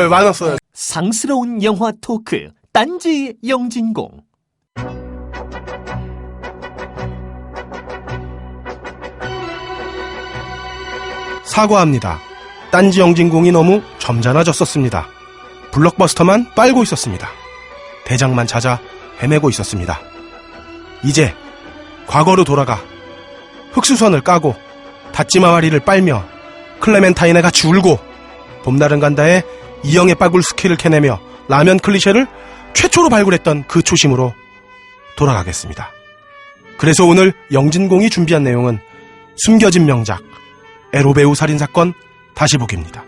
많았어요. 상스러운 영화 토크 딴지 영진공. 사과합니다. 딴지 영진공이 너무 점잖아졌었습니다. 블록버스터만 빨고 있었습니다. 대작만 찾아 헤매고 있었습니다. 이제 과거로 돌아가 흑수선을 까고 다찌마와리를 빨며 클레멘타인에 같이 울고 봄날은 간다에 이영의 빠굴 스키를 캐내며 라면 클리셰를 최초로 발굴했던 그 초심으로 돌아가겠습니다. 그래서 오늘 영진공이 준비한 내용은 숨겨진 명작 에로배우 살인사건 다시 보기입니다.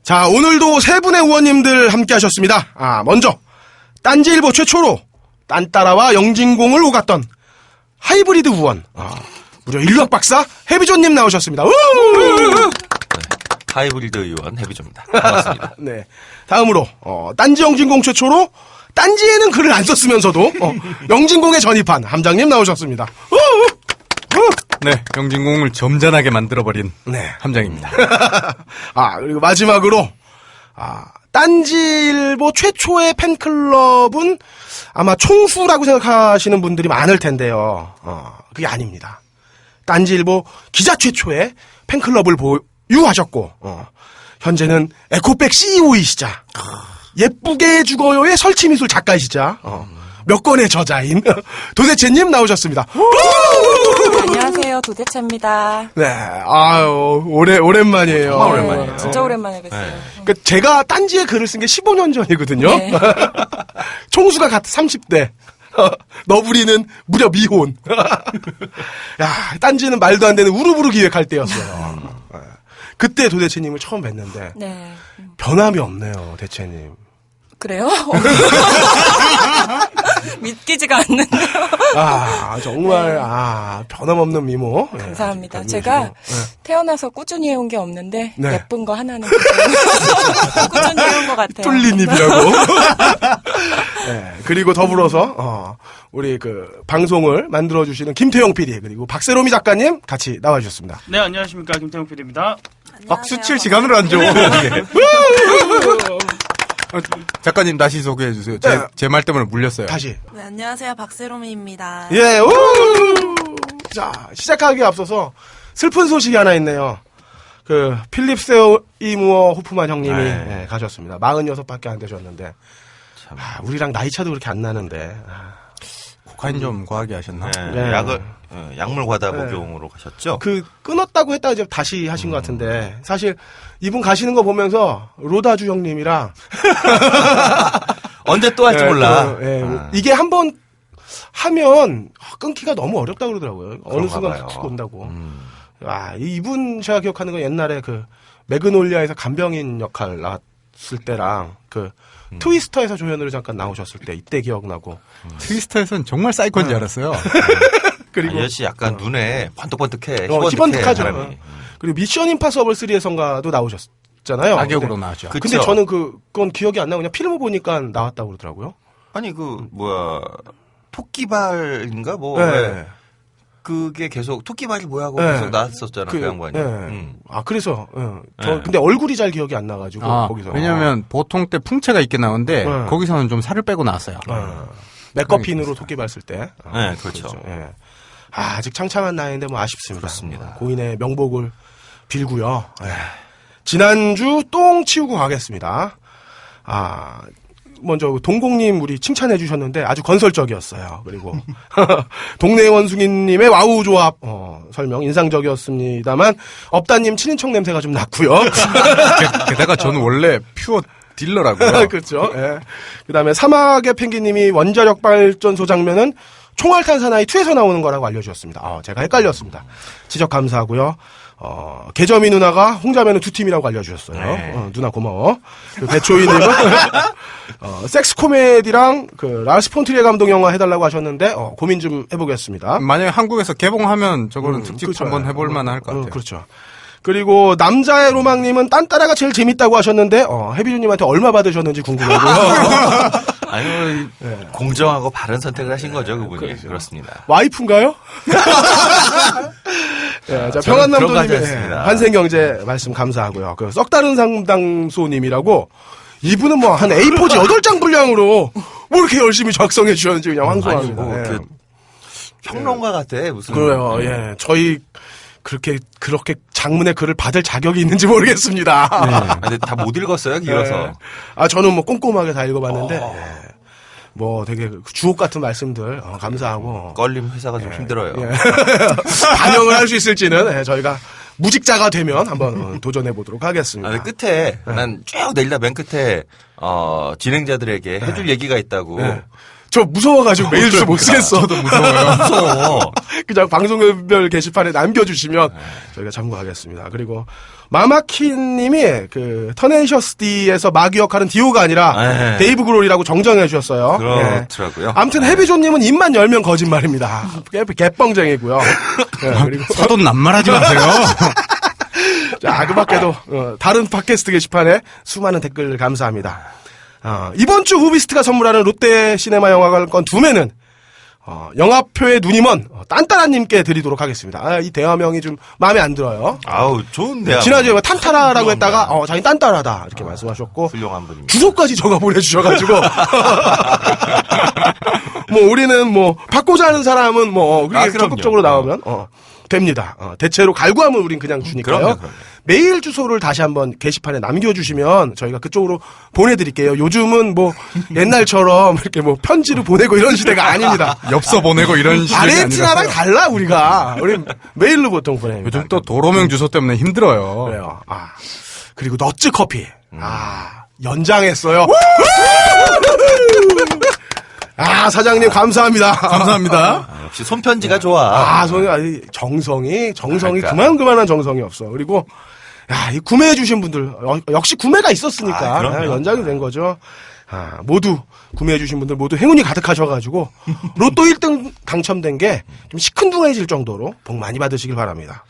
자, 오늘도 세 분의 의원님들 함께 하셨습니다. 먼저 딴지일보 최초로 딴따라와 영진공을 오갔던 하이브리드 의원, 무려 인류학 박사 해비조님 나오셨습니다. 하이브리드 의원 해비조입니다. 반갑습니다. 네. 다음으로 딴지 영진공 최초로 딴지에는 글을 안 썼으면서도 영진공에 전입한 함장님 나오셨습니다. 네, 영진공을 점잖하게 만들어버린 함장입니다. 그리고 마지막으로 딴지일보 최초의 팬클럽은 아마 총수라고 생각하시는 분들이 많을 텐데요. 그게 아닙니다. 딴지일보 기자 최초의 팬클럽을 보유하셨고 현재는 에코백 CEO이시자 예쁘게 죽어요의 설치미술 작가이시자 몇 권의 저자인 도대체님 나오셨습니다. 안녕하세요, 도대체입니다. 네, 오랜만이에요. 정말 오랜만이에요. 진짜 오랜만에 뵀어요. 네. 그러니까 제가 딴지에 글을 쓴 게 15년 전이거든요. 네. 총수가 같은 30대. 너부리는 무려 미혼. 야, 딴지는 말도 안 되는 우르부르 기획할 때였어요. 그때 도대체님을 처음 뵀는데 네. 변함이 없네요, 대체님. 그래요? 믿기지가 않는데요. 정말 변함없는 미모. 감사합니다. 네, 제가 태어나서 꾸준히 해온 게 없는데 네. 예쁜 거 하나는 꾸준히 해온 것 같아요. 뚫린 입이라고. 네, 그리고 더불어서 우리 그 방송을 만들어주시는 김태용 PD 그리고 박세롬이 작가님 같이 나와주셨습니다. 네, 안녕하십니까. 김태용 PD입니다. 박수 칠 시간을 안 줘. 작가님 다시 소개해주세요. 제 말 때문에 물렸어요. 다시. 네, 안녕하세요. 박세롬입니다. 예, 자, 시작하기에 앞서서 슬픈 소식이 하나 있네요. 그, 필립 세이무어 호프만 형님이 가셨습니다. 46밖에 안 되셨는데. 우리랑 나이 차도 그렇게 안 나는데. 코카인 좀 과하게 하셨나? 네. 약물 과다 복용으로 가셨죠? 끊었다고 했다가 이제 다시 하신 것 같은데. 사실, 이분 가시는 거 보면서, 로다주 형님이랑. 언제 또 할지 몰라. 이게 한번 하면 끊기가 너무 어렵다 그러더라고요. 어느 순간 봐요. 툭 온다고. 이분 제가 기억하는 건 옛날에 그 매그놀리아에서 간병인 역할 나왔을 때랑 트위스터에서 조연으로 잠깐 나오셨을 때 이때 기억나고. 트위스터에서는 정말 사이코인 줄 알았어요. 그리고 아저씨 약간 눈에 번뜩번뜩해. 희번뜩하죠. 사람이. 그리고 미션 임파서블 3에선가도 나오셨잖아요. 악역으로 나왔죠. 근데 저는 그건 기억이 안 나고 그냥 필름 보니까 나왔다고 그러더라고요. 아니 토끼발인가 네. 그게 계속 토끼발이 뭐야 하고 계속 나왔었잖아 그 양반이. 그래서 근데 얼굴이 잘 기억이 안 나가지고 거기서. 왜냐면 보통 때 풍채가 있게 나오는데 거기서는 좀 살을 빼고 나왔어요. 맥커핀으로 토끼발 쓸 때. 네, 그렇죠. 아직 창창한 나이인데 아쉽습니다. 그렇습니다. 고인의 명복을 빌고요. 지난주 똥 치우고 가겠습니다. 먼저 동공님 우리 칭찬해 주셨는데 아주 건설적이었어요. 그리고 동네 원숭이님의 와우 조합 설명 인상적이었습니다만 업다님 친인척 냄새가 좀 났고요. 게다가 저는 원래 퓨어 딜러라고요. 그렇죠. 그다음에 사막의 펭귄님이 원자력 발전소 장면은 총알탄 사나이 2에서 나오는 거라고 알려주셨습니다. 제가 헷갈렸습니다. 지적 감사하고요. 개점이 누나가 홍자매는 두 팀이라고 알려주셨어요. 누나 고마워. 배초이님은 섹스 코미디랑 라스 폰트리에 감독 영화 해달라고 하셨는데 고민 좀 해보겠습니다. 만약에 한국에서 개봉하면 저거는 특집 그렇죠. 한번 해볼만 할 것 같아요. 그렇죠. 그리고 남자의 로망님은 딴따라가 제일 재밌다고 하셨는데 해비주님한테 얼마 받으셨는지 궁금하고요. 아니, 공정하고 바른 선택을 하신 거죠, 그분이. 그렇습니다. 와이프인가요? 자, 저는 그런 거 하지 평안남도님의 않습니다. 환생경제 말씀 감사하고요. 그 썩다른 상당소님이라고 이분은 뭐 한 A4지 8장 분량으로 뭐 이렇게 열심히 작성해 주셨는지 그냥 아니, 황송합니다. 뭐, 예. 그 평론가 같아, 무슨. 그래요. 예. 저희 그렇게 장문의 글을 받을 자격이 있는지 모르겠습니다. 아, 근데 다 못 읽었어요, 길어서. 예. 아, 저는 뭐 꼼꼼하게 다 읽어봤는데, 예. 뭐 되게 주옥 같은 말씀들 감사하고 껄림 회사가 좀 힘들어요. 예. 반영을 할 수 있을지는 예, 저희가 무직자가 되면 한번 도전해 보도록 하겠습니다. 아, 근데 끝에, 난 쭉 내리다 맨 끝에, 진행자들에게 해줄 얘기가 있다고. 예. 저 무서워가지고 메일 주소 못 쓰겠어. 저도 무서워. 그냥 방송별 게시판에 남겨주시면 저희가 참고하겠습니다. 그리고 마마키님이 그 터네이셔스 D에서 마귀 역할은 디오가 아니라 네. 데이브 그롤이라고 정정해 주셨어요. 그렇더라고요. 예. 아무튼 해비조님은 입만 열면 거짓말입니다. 개뻥쟁이고요. 예, 그리고 사돈 낱말하지 마세요. 자, 그 밖에도 다른 팟캐스트 게시판에 수많은 댓글 감사합니다. 이번 주 후비스트가 선물하는 롯데 시네마 영화관권 2매는 영화표에 눈이 먼 딴따라님께 드리도록 하겠습니다. 아, 이 대화명이 좀 마음에 안 들어요. 아우, 좋은데요. 지난주에 뭐 탄타라라고 했다가 자기 딴따라다 이렇게 말씀하셨고 훌륭한 분입니다. 주소까지 적어 보내주셔가지고 뭐 우리는 뭐 받고자 하는 사람은 뭐 그렇게 그럼요. 적극적으로 나오면 됩니다. 대체로 갈구하면 우린 그냥 주니까요. 그럼요. 메일 주소를 다시 한번 게시판에 남겨주시면 저희가 그쪽으로 보내드릴게요. 요즘은 뭐 옛날처럼 이렇게 뭐 편지를 보내고 이런 시대가 아닙니다. 엽서 보내고 이런 시절이 아르헨티나랑 아니라서. 달라 우리가. 우리 메일로 보통 보냅니다. 요즘 또 도로명 주소 때문에 힘들어요. 그래요. 그리고 너츠 커피. 연장했어요. 사장님 감사합니다. 감사합니다. 역시 손편지가 좋아. 정성이 그러니까. 그만한 정성이 없어. 그리고 이 구매해 주신 분들 역시 구매가 있었으니까 그럼요. 연장이 된 거죠. 모두 구매해 주신 분들 모두 행운이 가득하셔가지고 로또 1등 당첨된 게 좀 시큰둥해질 정도로 복 많이 받으시길 바랍니다.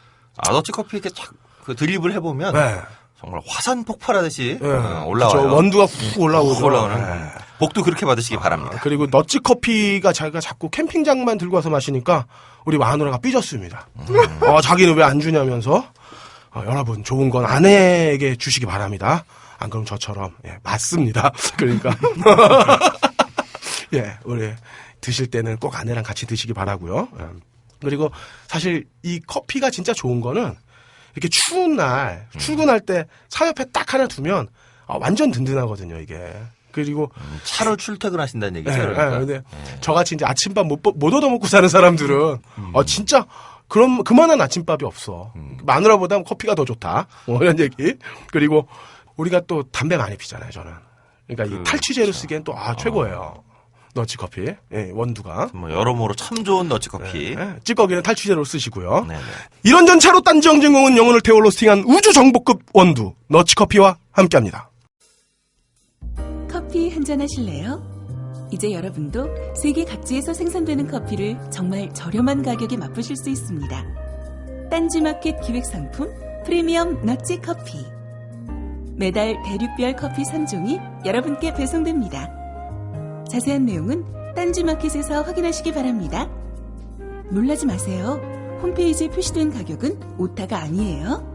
너츠 커피 이렇게 착 드립을 해보면 네. 정말 화산 폭발하듯이 네. 올라와요. 그쵸, 원두가 훅 올라오죠. 올라오는. 네. 복도 그렇게 받으시기 바랍니다. 그리고 너츠 커피가 자기가 자꾸 캠핑장만 들고 와서 마시니까 우리 마누라가 삐졌습니다. 자기는 왜 안 주냐면서 여러분 좋은 건 아내에게 주시기 바랍니다. 안 그럼 저처럼 맞습니다. 그러니까 우리 드실 때는 꼭 아내랑 같이 드시기 바라고요. 그리고 사실 이 커피가 진짜 좋은 거는 이렇게 추운 날 출근할 때 차 옆에 딱 하나 두면 완전 든든하거든요 이게. 그리고 차로 출퇴근하신다는 얘기죠. 네, 그러니까. 근데 저같이 이제 아침밥 못 얻어먹고 사는 사람들은 진짜 그만한 아침밥이 없어. 마누라보다 커피가 더 좋다. 이런 얘기. 그리고 우리가 또 담배 많이 피잖아요. 저는. 그러니까 이 탈취제로 쓰기엔 또 최고예요. 너치 커피. 원두가. 뭐 여러모로 참 좋은 너츠 커피. 찌꺼기는 탈취제로 쓰시고요. 네네. 이런 전차로 딴지 영진공은 영혼을 태워 로스팅한 우주 정복급 원두 너치 커피와 함께합니다. 커피 한잔 하실래요? 이제 여러분도 세계 각지에서 생산되는 커피를 정말 저렴한 가격에 맛보실 수 있습니다. 딴지마켓 기획상품 프리미엄 너치 커피. 매달 대륙별 커피 3종이 여러분께 배송됩니다. 자세한 내용은 딴지마켓에서 확인하시기 바랍니다. 놀라지 마세요. 홈페이지에 표시된 가격은 오타가 아니에요.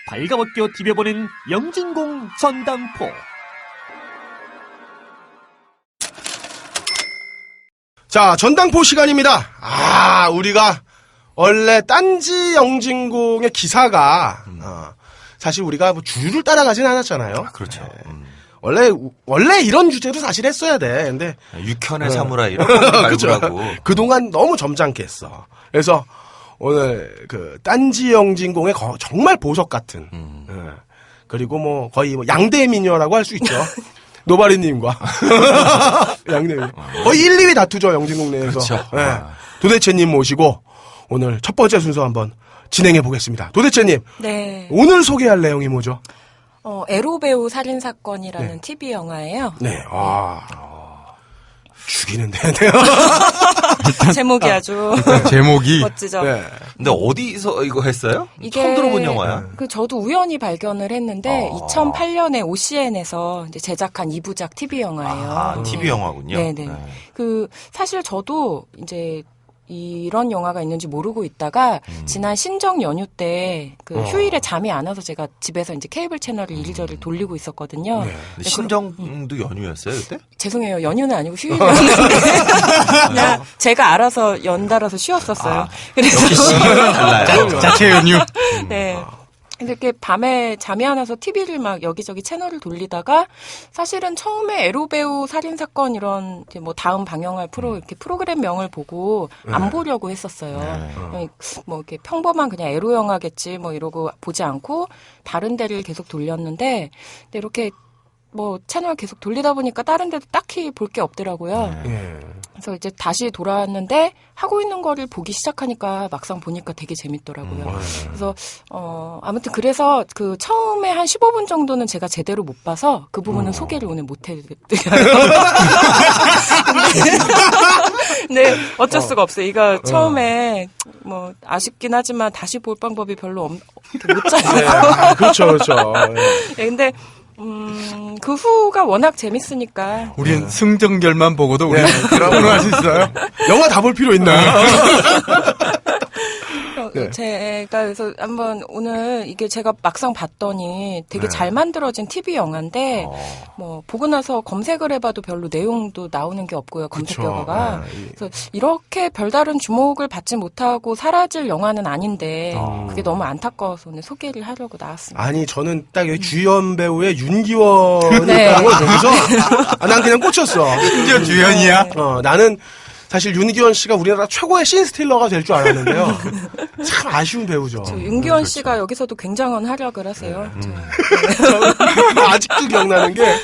발가벗겨 디벼보는 영진공 전당포. 자, 전당포 시간입니다. 우리가 원래 딴지 영진공의 기사가 사실 우리가 뭐 주류를 따라가진 않았잖아요. 그렇죠. 원래 이런 주제로 사실 했어야 돼. 근데 육현의 사무라이 이런 거 말고라고. 그동안 너무 점잖게 했어. 그래서 오늘 그 딴지 영진공의 정말 보석 같은 그리고 뭐 거의 뭐 양대 미녀라고 할 수 있죠. 노바리님과 양대미 거의 1, 2위 다투죠 영진공 내에서. 그렇죠. 도대체님 모시고 오늘 첫 번째 순서 한번 진행해 보겠습니다. 도대체님, 네. 오늘 소개할 내용이 뭐죠? 에로 배우 살인 사건이라는 TV 영화예요. 네, 죽이는데. 제목이 아주 제목이 멋지죠. 네. 근데 어디서 이거 했어요? 이게 처음 들어본 영화야. 저도 우연히 발견을 했는데 2008년에 OCN에서 이제 제작한 2부작 TV 영화예요. 아, TV 영화군요. 네네. 사실 저도 이제 이런 영화가 있는지 모르고 있다가 지난 신정 연휴 때 휴일에 잠이 안 와서 제가 집에서 이제 케이블 채널을 이리저리 돌리고 있었거든요. 네. 근데 신정도 연휴였어요, 그때? 죄송해요. 연휴는 아니고 휴일이었는데 그냥 제가 알아서 연달아서 쉬었었어요. 그래서 달라요. 자체 연휴. 네. 이렇게 밤에 잠이 안 와서 TV를 막 여기저기 채널을 돌리다가 사실은 처음에 에로배우 살인사건 이런 이제 뭐 다음 방영할 이렇게 프로그램명을 보고 안 보려고 했었어요. 뭐 이렇게 평범한 그냥 에로 영화겠지 뭐 이러고 보지 않고 다른 데를 계속 돌렸는데 근데 이렇게 뭐 채널 계속 돌리다 보니까 다른 데도 딱히 볼 게 없더라고요. 그래서 이제 다시 돌아왔는데 하고 있는 거를 보기 시작하니까 막상 보니까 되게 재밌더라고요. 그래서 아무튼 그래서 그 처음에 한 15분 정도는 제가 제대로 못 봐서 그 부분은 소개를 오늘 못 해드려요. 네, 어쩔 수가 없어요. 이거 처음에 뭐 아쉽긴 하지만 다시 볼 방법이 별로 못 찾아요. 그렇죠. 네, 근데 그 후가 워낙 재밌으니까. 우린 승전결만 보고도 우리 그럴 수 있어요. 영화 다 볼 필요 있나요? 네. 제가 그래서 한번 오늘 이게 제가 막상 봤더니 되게 잘 만들어진 TV 영화인데 뭐 보고 나서 검색을 해봐도 별로 내용도 나오는 게 없고요. 검색 결과가. 그래서 이렇게 별다른 주목을 받지 못하고 사라질 영화는 아닌데 그게 너무 안타까워서 오늘 소개를 하려고 나왔습니다. 아니 저는 딱 여기 주연 배우의 윤기원이라는 네. 걸 보면서 난 그냥 꽂혔어. 심지어 주연이야? 나는 사실 윤기원 씨가 우리나라 최고의 씬스틸러가 될 줄 알았는데요. 참 아쉬운 배우죠. 윤기원 씨가 여기서도 굉장한 활약을 하세요. 아직도 기억나는 게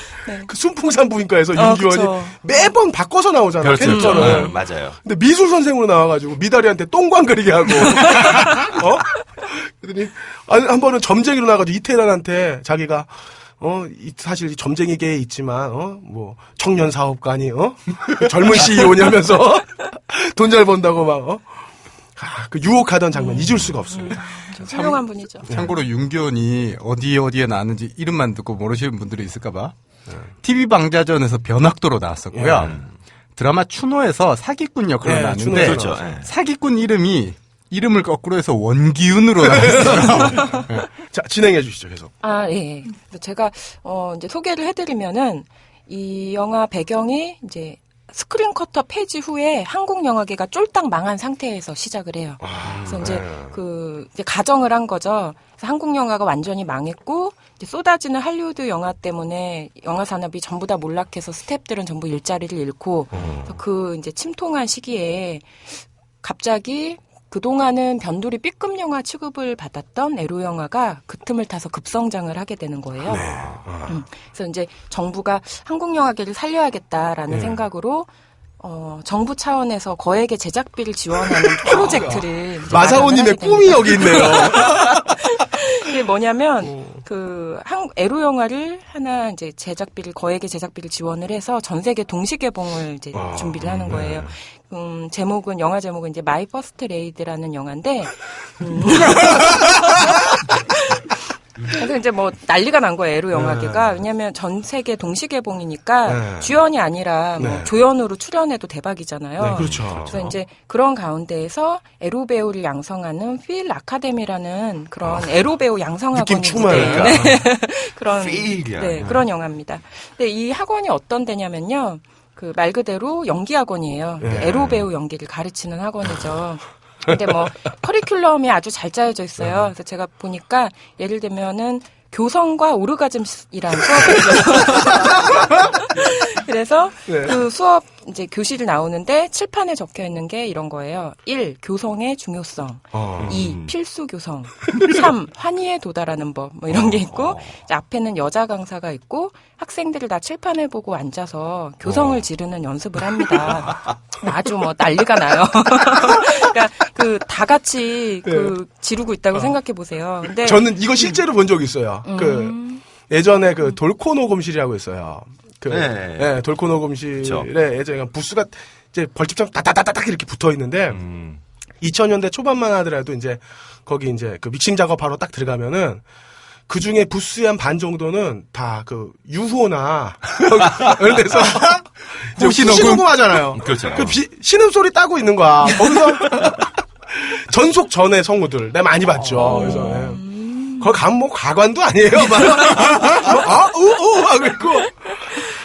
그 순풍산부인과에서 윤기원이 그쵸. 매번 바꿔서 나오잖아요. 그렇죠. 캐릭터를. 맞아요. 근데 미술 선생으로 나와가지고 미다리한테 똥광 그리게 하고, 그러더니 한 번은 점쟁이로 나와가지고 이태란한테 자기가 사실 이 점쟁이계에 있지만 뭐 청년 사업가니 젊은 CEO냐면서 돈 잘 번다고 막 그 유혹하던 장면 잊을 수가 없습니다. 훌륭한 분이죠. 참고로 윤기원이 어디에 나왔는지 이름만 듣고 모르시는 분들이 있을까봐 TV 방자전에서 변학도로 나왔었고요. 드라마 추노에서 사기꾼 역할로 나왔는데 추노에서 그렇죠. 사기꾼 이름을 거꾸로 해서 원기훈으로 나왔어요. 자, 진행해 주시죠, 계속. 예. 그래서 제가 이제 소개를 해드리면은 이 영화 배경이 이제 스크린 커터 폐지 후에 한국 영화계가 쫄딱 망한 상태에서 시작을 해요. 그래서 이제 가정을 한 거죠. 그래서 한국 영화가 완전히 망했고 이제 쏟아지는 할리우드 영화 때문에 영화 산업이 전부 다 몰락해서 스태프들은 전부 일자리를 잃고 그래서 그 이제 침통한 시기에 갑자기 그동안은 변두리 B급 영화 취급을 받았던 에로 영화가 그 틈을 타서 급성장을 하게 되는 거예요. 그래서 이제 정부가 한국 영화계를 살려야겠다라는 생각으로 정부 차원에서 거액의 제작비를 지원하는 프로젝트를 이제 마사오님의 마련을 하게 꿈이 됩니다. 여기 있네요. 이게 뭐냐면 에로 영화를 하나 이제 거액의 제작비를 지원을 해서 전 세계 동시 개봉을 이제 준비를 하는 거예요. 영화 제목은 이제 마이 퍼스트 레이드라는 영화인데 그래서 이제 뭐 난리가 난 거예요, 에로 영화계가. 왜냐면 전 세계 동시 개봉이니까 주연이 아니라 뭐 조연으로 출연해도 대박이잖아요. 네, 그렇죠. 그래서 이제 그런 가운데에서 에로 배우를 양성하는 필 아카데미라는 그런 에로 배우 양성학원이 느낌 충만하니까. 그런 영화입니다. 근데 이 학원이 어떤 데냐면요. 그 말 그대로 연기 학원이에요. 에로 배우 연기를 가르치는 학원이죠. 근데 뭐 커리큘럼이 아주 잘 짜여져 있어요. 그래서 제가 보니까 예를 들면은 교성과 오르가즘이라는 수업이 있어요. 그래서 그 수업 이제 교실이 나오는데 칠판에 적혀 있는 게 이런 거예요. 1. 교성의 중요성. 2. 필수 교성. 3. 환희에 도달하는 법. 뭐 이런 게 있고 이제 앞에는 여자 강사가 있고 학생들을 다 칠판을 보고 앉아서 교성을 지르는 연습을 합니다. 아주 뭐 난리가 나요. 그러니까 그 다 같이 그 지르고 있다고 생각해 보세요. 근데 저는 이거 실제로 본 적이 있어요. 그 예전에 그 돌코 녹음실이라고 있어요. 그, 네. 예, 돌코 녹음실에 예전에 부스가 이제 벌집처럼 따다다다닥 이렇게 붙어 있는데, 2000년대 초반만 하더라도 이제 거기 이제 그 믹싱 작업하러 딱 들어가면은 그 중에 부스의 한 반 정도는 다 그 UFO나 이런 데서 호시 녹음 하잖아요. 그렇죠. 그 신음 소리 따고 있는 거야. 거기서 전속 전의 성우들 내가 많이 봤죠. 그래서 거기 가면 뭐 가관도 아니에요. 하고 있고.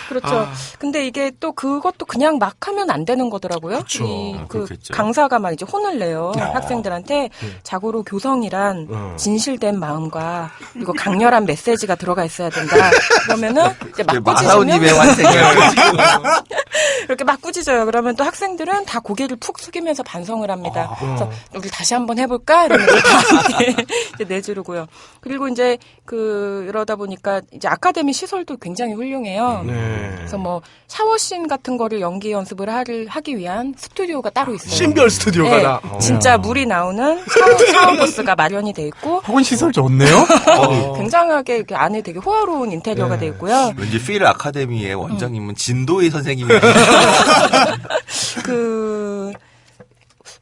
그렇죠. 근데 이게 또 그것도 그냥 막 하면 안 되는 거더라고요. 그쵸. 그 그렇겠죠. 강사가 막 이제 혼을 내요. 학생들한테 자고로 교성이란 진실된 마음과 그리고 강렬한 메시지가 들어가 있어야 된다. 그러면은 이제 막 마사오님의 꾸짖으면 완성이야. 이렇게 막 꾸짖어요. 그러면 또 학생들은 다 고개를 푹 숙이면서 반성을 합니다. 그래서 우리 다시 한번 해볼까? 이러면서 다 이렇게 이제 내지르고요. 그리고 이제 이러다 보니까 이제 아카데미 시설도 굉장히 훌륭해요. 그래서 뭐 샤워씬 같은 거를 연기 연습을 하기 위한 스튜디오가 따로 있어요. 신별 스튜디오가 네, 나. 진짜 물이 나오는 샤워 부스가 마련이 돼 있고 학원 시설 좋네요. 굉장하게 이렇게 안에 되게 호화로운 인테리어가 돼 있고요. 왠지 필 아카데미의 원장님은 진도의 선생님이에요. 그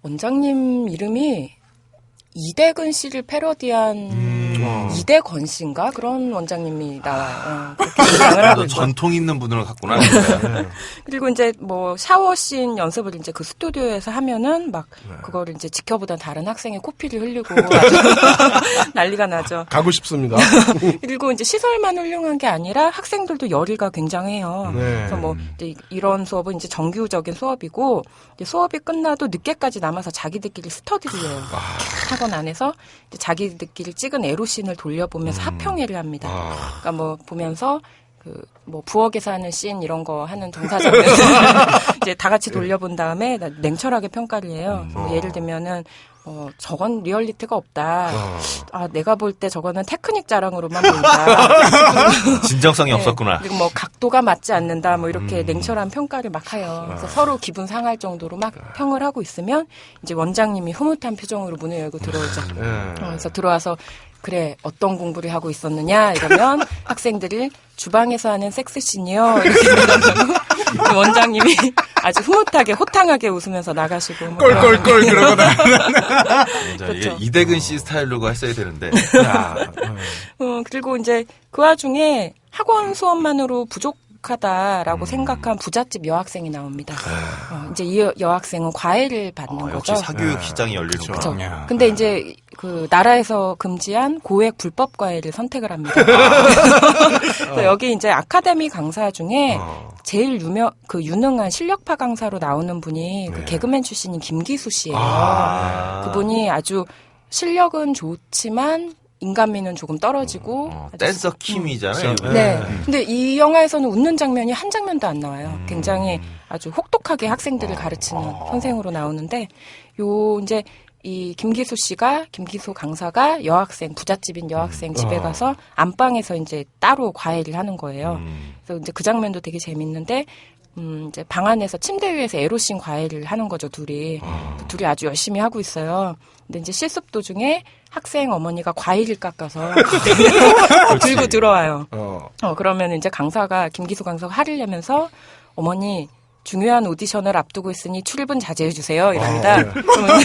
원장님 이름이 이대근 씨를 패러디한 이대건 씨인가 그런 원장님이 나와요. 그렇게 주장을 하고 있고. 전통 있는 분을 갖구나. 그리고 이제 뭐 샤워씬 연습을 이제 그 스튜디오에서 하면은 막 그거를 이제 지켜보던 다른 학생의 코피를 흘리고 아주 난리가 나죠. 가고 싶습니다. 그리고 이제 시설만 훌륭한 게 아니라 학생들도 열의가 굉장해요. 네. 그래서 뭐 이제 이런 수업은 이제 정규적인 수업이고 이제 수업이 끝나도 늦게까지 남아서 자기들끼리 스터디를 해요. 학원 안에서 이제 자기들끼리 찍은 에로씬을 돌려보면서 합평회를 합니다. 그러니까 뭐 보면서 뭐 부엌에서 하는 씬 이런 거 하는 종사자들 이제 다 같이 돌려본 다음에 냉철하게 평가를 해요. 뭐 예를 들면은 저건 리얼리티가 없다. 내가 볼 때 저거는 테크닉 자랑으로만 보인다. 진정성이 네. 없었구나. 그리고 뭐 각도가 맞지 않는다. 뭐 이렇게 냉철한 평가를 막 해요. 그래서 서로 기분 상할 정도로 막 평을 하고 있으면 이제 원장님이 흐뭇한 표정으로 문을 열고 들어오죠. 그래서 들어와서 그래 어떤 공부를 하고 있었느냐 이러면 학생들이 주방에서 하는 섹스씬이요 이렇게 말하면 원장님이 아주 흐뭇하게 호탕하게 웃으면서 나가시고 뭐 꼴꼴꼴 그러거나. 그렇죠. 이대근 씨 스타일로 했어야 되는데. 그리고 이제 그 와중에 학원 수업만으로 부족하다라고 생각한 부잣집 여학생이 나옵니다. 이제 이 여학생은 과외를 받는 거죠. 역시 사교육 시장이 열리는구나. 그렇죠. 근데 이제 그 나라에서 금지한 고액 불법 과외를 선택을 합니다. 그래서 여기 이제 아카데미 강사 중에 제일 유능한 실력파 강사로 나오는 분이 그 개그맨 출신인 김기수 씨예요. 그분이 아주 실력은 좋지만 인간미는 조금 떨어지고 댄서 킴이잖아요. 네. 근데 이 영화에서는 웃는 장면이 한 장면도 안 나와요. 굉장히 아주 혹독하게 학생들을 가르치는 선생으로 나오는데 이제 이 김기수 강사가 부잣집인 여학생 집에 가서 안방에서 이제 따로 과외를 하는 거예요. 그래서 이제 그 장면도 되게 재밌는데, 이제 방 안에서 침대 위에서 에로씬 과외를 하는 거죠, 둘이. 둘이 아주 열심히 하고 있어요. 근데 이제 실습 도중에 학생 어머니가 과일을 깎아서 들고 들어와요. 그러면 이제 김기수 강사가 화를 내면서 어머니, 중요한 오디션을 앞두고 있으니 출입은 자제해 주세요. 이랍니다. 그러면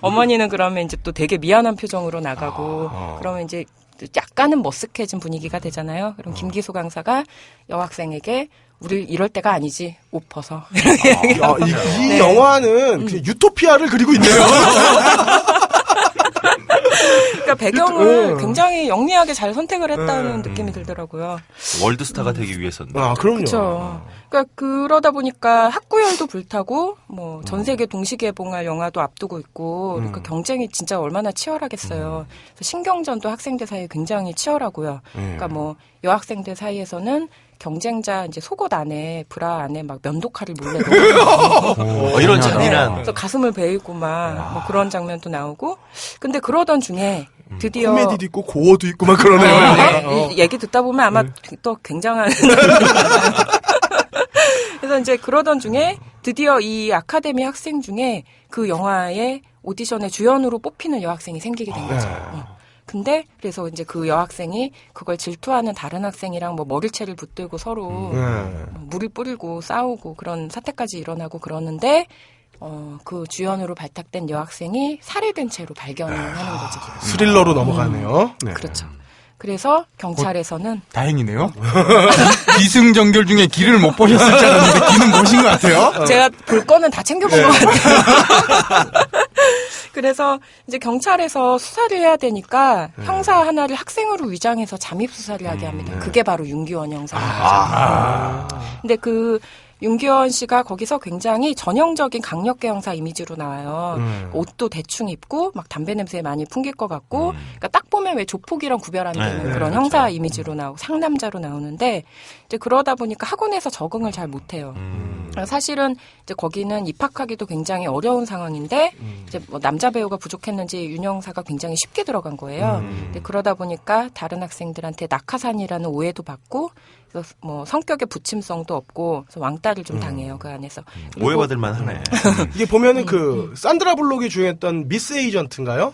어머니는 그러면 이제 또 되게 미안한 표정으로 나가고 그러면 이제 약간은 머쓱해진 분위기가 되잖아요. 그럼 김기수 강사가 여학생에게 우리 이럴 때가 아니지 옷 벗어. 이 영화는 그냥 유토피아를 그리고 있네요. 그러니까 배경을 굉장히 영리하게 잘 선택을 했다는 느낌이 들더라고요. 월드스타가 되기 위해서는. 그럼요. 그렇죠. 그러니까 그러다 보니까 학구열도 불타고 뭐 전 세계 동시 개봉할 영화도 앞두고 있고 그러니까 경쟁이 진짜 얼마나 치열하겠어요. 그래서 신경전도 학생들 사이에 굉장히 치열하고요. 그러니까 뭐 여학생들 사이에서는 경쟁자 이제 속옷 안에 브라 안에 막 면도칼을 몰래 넣고 이런 잔인한. 그래서 가슴을 베이고 막 뭐 그런 장면도 나오고 근데 그러던 중에 드디어 코미디도 있고 고어도 있고 막 그러네요. 이 얘기 듣다 보면 아마 또 굉장한 그래서 이제 그러던 중에 드디어 이 아카데미 학생 중에 그 영화의 오디션의 주연으로 뽑히는 여학생이 생기게 된 거죠. 근데 그래서 이제 그 여학생이 그걸 질투하는 다른 학생이랑 뭐 머리채를 붙들고 서로 뭐 물을 뿌리고 싸우고 그런 사태까지 일어나고 그러는데 그 주연으로 발탁된 여학생이 살해된 채로 발견하는 거죠. 스릴러로 넘어가네요. 네. 그렇죠. 그래서 경찰에서는 다행이네요. 기승전결 중에 길을 못 보셨을 줄 알았는데 길은 보신 것 같아요. 제가 볼 거는 다 챙겨본 것 같아요. 그래서 이제 경찰에서 수사를 해야 되니까 형사 하나를 학생으로 위장해서 잠입 수사를 하게 합니다. 그게 바로 윤기원 형사인 거죠. 근데 그 윤기원 씨가 거기서 굉장히 전형적인 강력계 형사 이미지로 나와요. 옷도 대충 입고 막 담배 냄새 많이 풍길 것 같고 그러니까 딱 보면 왜 조폭이랑 구별 안 되는 그런 형사 이미지로 나오고 상남자로 나오는데 이제 그러다 보니까 학원에서 적응을 잘 못해요. 사실은 이제 거기는 입학하기도 굉장히 어려운 상황인데 이제 뭐 남자 배우가 부족했는지 윤 형사가 굉장히 쉽게 들어간 거예요. 근데 그러다 보니까 다른 학생들한테 낙하산이라는 오해도 받고 그래서 뭐 성격의 부침성도 없고 그래서 왕따를 좀 당해요 그 안에서. 그리고 오해받을 만하네. 이게 보면은 그 산드라 블록이 주연했던 미스 에이전트인가요?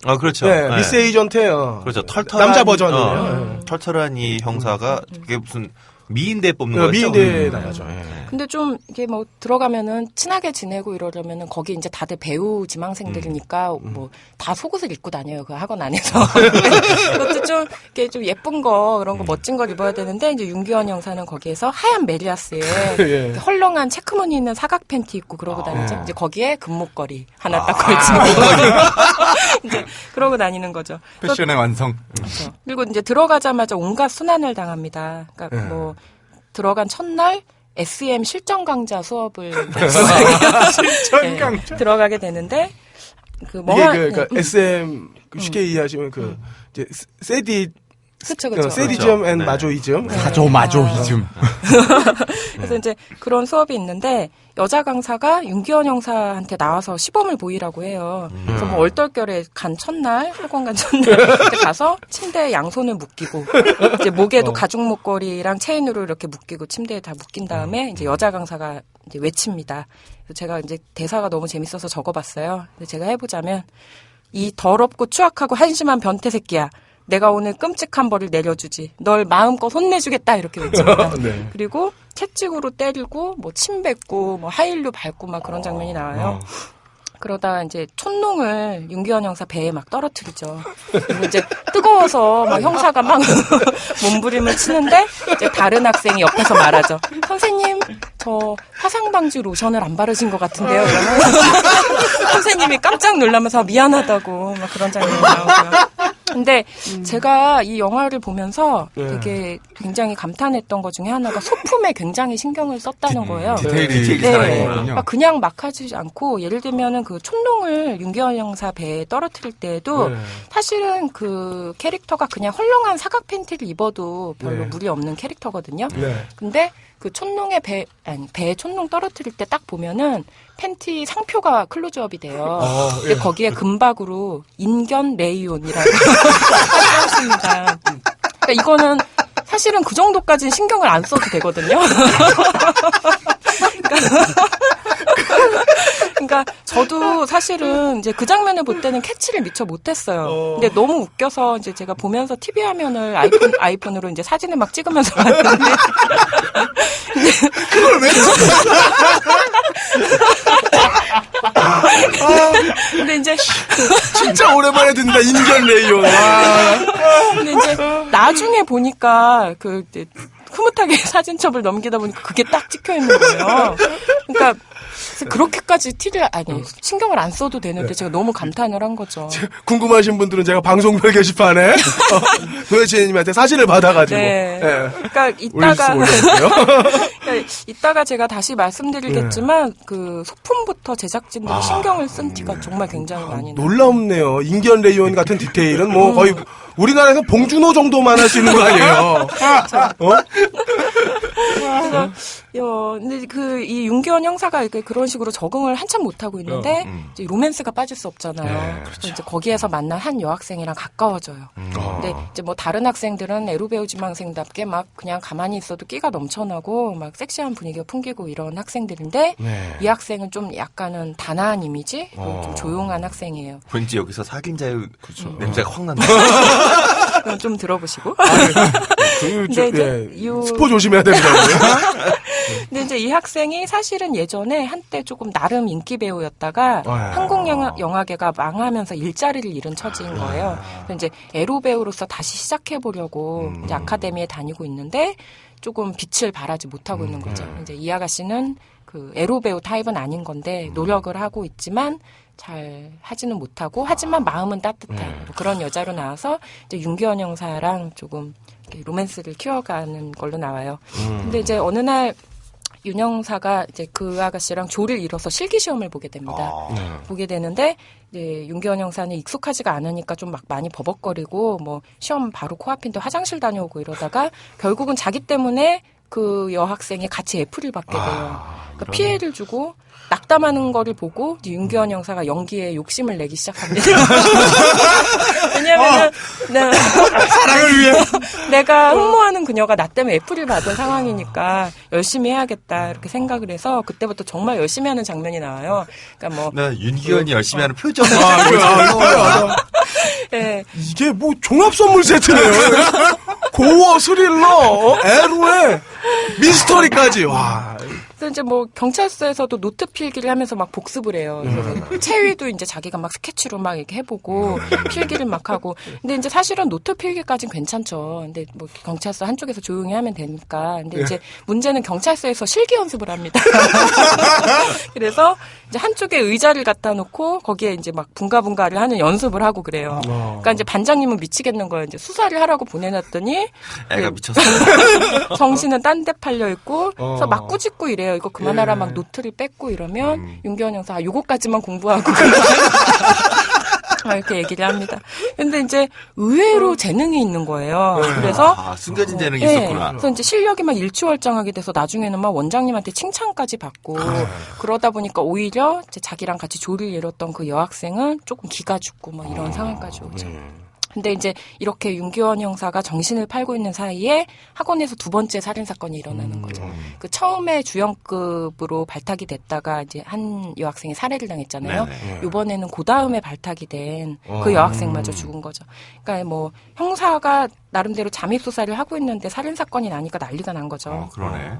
아 그렇죠. 네, 미스 에이전트예요. 그렇죠. 털털한 남자 버전이에요. 털털한 이 형사가 그게 무슨 미인대 뽑는 거죠. 미인대 나가죠. 근데 좀 이게 뭐 들어가면은 친하게 지내고 이러려면은 거기 이제 다들 배우 지망생들이니까 뭐 다 속옷을 입고 다녀요 그 학원 안에서. 그것도 좀 이렇게 좀 예쁜 거 그런 거 멋진 걸 입어야 되는데 이제 윤기원 형사는 거기에서 하얀 메리아스에 예. 헐렁한 체크무늬 있는 사각 팬티 입고 그러고 다니죠. 이제 거기에 금목걸이 하나 딱 걸치고 이제 그러고 다니는 거죠. 패션의 완성. 그렇죠. 그리고 이제 들어가자마자 온갖 순환을 당합니다. 그러니까 뭐 들어간 첫날 SEM 실전 강좌 수업을 실전 강좌 들어가게 되는데 그 이게 그러니까 SM 쉽게 이해하시면 그 이제 세디 그렇죠. 세디즘 앤 마조이즘. 마조이즘. 그래서 이제 그런 수업이 있는데 여자 강사가 윤기원 형사한테 나와서 시범을 보이라고 해요. 그래서 뭐 얼떨결에 간 첫날 학원 간 첫날 가서 침대에 양손을 묶이고 이제 목에도 가죽 목걸이랑 체인으로 이렇게 묶이고 침대에 다 묶인 다음에 이제 여자 강사가 이제 외칩니다. 그래서 제가 이제 대사가 너무 재밌어서 적어봤어요. 근데 제가 해보자면 이 더럽고 추악하고 한심한 변태 새끼야. 내가 오늘 끔찍한 벌을 내려주지. 널 마음껏 혼내주겠다 이렇게 외칩니다. 네. 그리고 채찍으로 때리고 뭐 침 뱉고 뭐 하일로 밟고 막 그런 장면이 나와요. 그러다 이제 촛농을 윤기원 형사 배에 막 떨어뜨리죠. 그리고 이제 뜨거워서 막 형사가 막 몸부림을 치는데 이제 다른 학생이 옆에서 말하죠. 선생님, 저 화상 방지 로션을 안 바르신 것 같은데요. 이러면 선생님이 깜짝 놀라면서 미안하다고 막 그런 장면이 나오고요. 근데 제가 이 영화를 보면서 되게 굉장히 감탄했던 것 중에 하나가 소품에 굉장히 신경을 썼다는 거예요. 디테일이 네. 살아있군요. 그러니까 그냥 막 하지 않고 예를 들면은 그 촛농을 윤기원 형사 배에 떨어뜨릴 때에도 사실은 그 캐릭터가 그냥 헐렁한 사각 팬티를 입어도 별로 무리 없는 캐릭터거든요. 근데 그 촛농의 배에 촛농 떨어뜨릴 때 딱 보면은 팬티 상표가 클로즈업이 돼요. 근데 거기에 금박으로 인견 레이온이라고 하셨습니다. 그러니까 이거는 사실은 그 정도까지는 신경을 안 써도 되거든요. 그러니까 저도 사실은 이제 그 장면을 볼 때는 캐치를 미처 못했어요. 근데 너무 웃겨서 이제 제가 보면서 TV 화면을 아이폰으로 이제 사진을 막 찍으면서 봤는데 그걸 왜 근데 이제 진짜 오랜만에 듣는다 인견 레이온. 근데 이제 나중에 보니까 그 이제 흐뭇하게 사진첩을 넘기다 보니까 그게 딱 찍혀 있는 거예요. 그러니까 그렇게까지 신경을 안 써도 되는데 제가 너무 감탄을 한 거죠. 궁금하신 분들은 제가 방송별 게시판에 도대체님한테 사진을 받아가지고 네. 그러니까 올려주세요. 그러니까 이따가 제가 다시 말씀드리겠지만 그 소품부터 제작진들이 신경을 쓴 티가 정말 굉장히 많이 나요. 놀랍네요. 인견 레이온 같은 디테일은 뭐 거의 우리나라에서 봉준호 정도만 할 수 있는 거 아니에요? 그래서 근데 이 윤기원 형사가 이렇게 그런 식으로 적응을 한참 못하고 있는데, 이제 로맨스가 빠질 수 없잖아요. 그래서 이제 거기에서 만난 한 여학생이랑 가까워져요. 근데 이제 뭐 다른 학생들은 에로배우 지망생답게 막 그냥 가만히 있어도 끼가 넘쳐나고 막 섹시한 분위기가 풍기고 이런 학생들인데, 네. 이 학생은 좀 약간은 단아한 이미지? 그리고 좀 조용한 학생이에요. 왠지 여기서 사귄자의 냄새가 확 난다. 그럼 좀 들어보시고. 근데 이제 스포 조심해야 됩니다. 근데 이제 이 학생이 사실은 예전에 한때 조금 나름 인기 배우였다가 한국 영화계가 망하면서 일자리를 잃은 처지인 거예요. 그래서 이제 에로 배우로서 다시 시작해 보려고 이제 아카데미에 다니고 있는데 조금 빛을 발하지 못하고 있는 거죠. 이제 이 아가씨는 그 에로 배우 타입은 아닌 건데 노력을 하고 있지만 잘 하지는 못하고 하지만 마음은 따뜻한 뭐 그런 여자로 나와서 이제 윤기원 형사랑 조금 이렇게 로맨스를 키워가는 걸로 나와요. 근데 이제 어느 날 윤 형사가 이제 그 아가씨랑 조를 이뤄서 실기 시험을 보게 됩니다. 보게 되는데 이제 윤기원 형사는 익숙하지가 않으니까 좀 막 많이 버벅거리고 뭐 시험 바로 코앞인데 화장실 다녀오고 이러다가 결국은 자기 때문에 그 여학생이 같이 애플을 받게 돼요. 그러니까 피해를 주고 낙담하는 거를 보고 윤기원 형사가 연기에 욕심을 내기 시작합니다. 왜냐하면 사랑을 위해. 내가 흠모하는 그녀가 나 때문에 애플을 받은 상황이니까 열심히 해야겠다 이렇게 생각을 해서 그때부터 정말 열심히 하는 장면이 나와요. 그러니까 뭐 나 윤기현이 열심히 하는 표정. 예. 이게 뭐 종합 선물 세트네요. 고어 스릴러, 에로에 미스터리까지. 와. 그래서 이제 뭐 경찰서에서도 노트 필기를 하면서 막 복습을 해요. 그래서 체위도 이제 자기가 막 스케치로 막 이렇게 해보고 필기를 막 하고. 근데 이제 사실은 노트 필기까지는 괜찮죠. 근데 뭐 경찰서 한쪽에서 조용히 하면 되니까. 근데 이제 문제는 경찰서에서 실기 연습을 합니다. 그래서 이제 한쪽에 의자를 갖다 놓고 거기에 이제 막 분가분가를 하는 연습을 하고 그래요. 그러니까 이제 반장님은 미치겠는 거예요. 이제 수사를 하라고 보내놨더니 애가 미쳤어. 정신은 딴 데 팔려 있고 그래서 막 꾸짖고 이래요. 이거 그만하라 막 노트를 뺏고 이러면 윤기원 형사 요거까지만 공부하고 이렇게 얘기를 합니다. 근데 이제 의외로 재능이 있는 거예요. 그래서 숨겨진 재능이 네, 있었구나. 그래서 이제 실력이 막 일취월장하게 돼서 나중에는 막 원장님한테 칭찬까지 받고 그러다 보니까 오히려 이제 자기랑 같이 조를 이뤘던 그 여학생은 조금 기가 죽고 막 이런 상황까지 오죠. 근데 이제 이렇게 윤기원 형사가 정신을 팔고 있는 사이에 학원에서 두 번째 살인 사건이 일어나는 거죠. 그 처음에 주연급으로 발탁이 됐다가 이제 한 여학생이 살해를 당했잖아요. 이번에는 그 다음에 발탁이 된 그 여학생마저 죽은 거죠. 그러니까 뭐 형사가 나름대로 잠입 수사를 하고 있는데 살인 사건이 나니까 난리가 난 거죠. 그러네.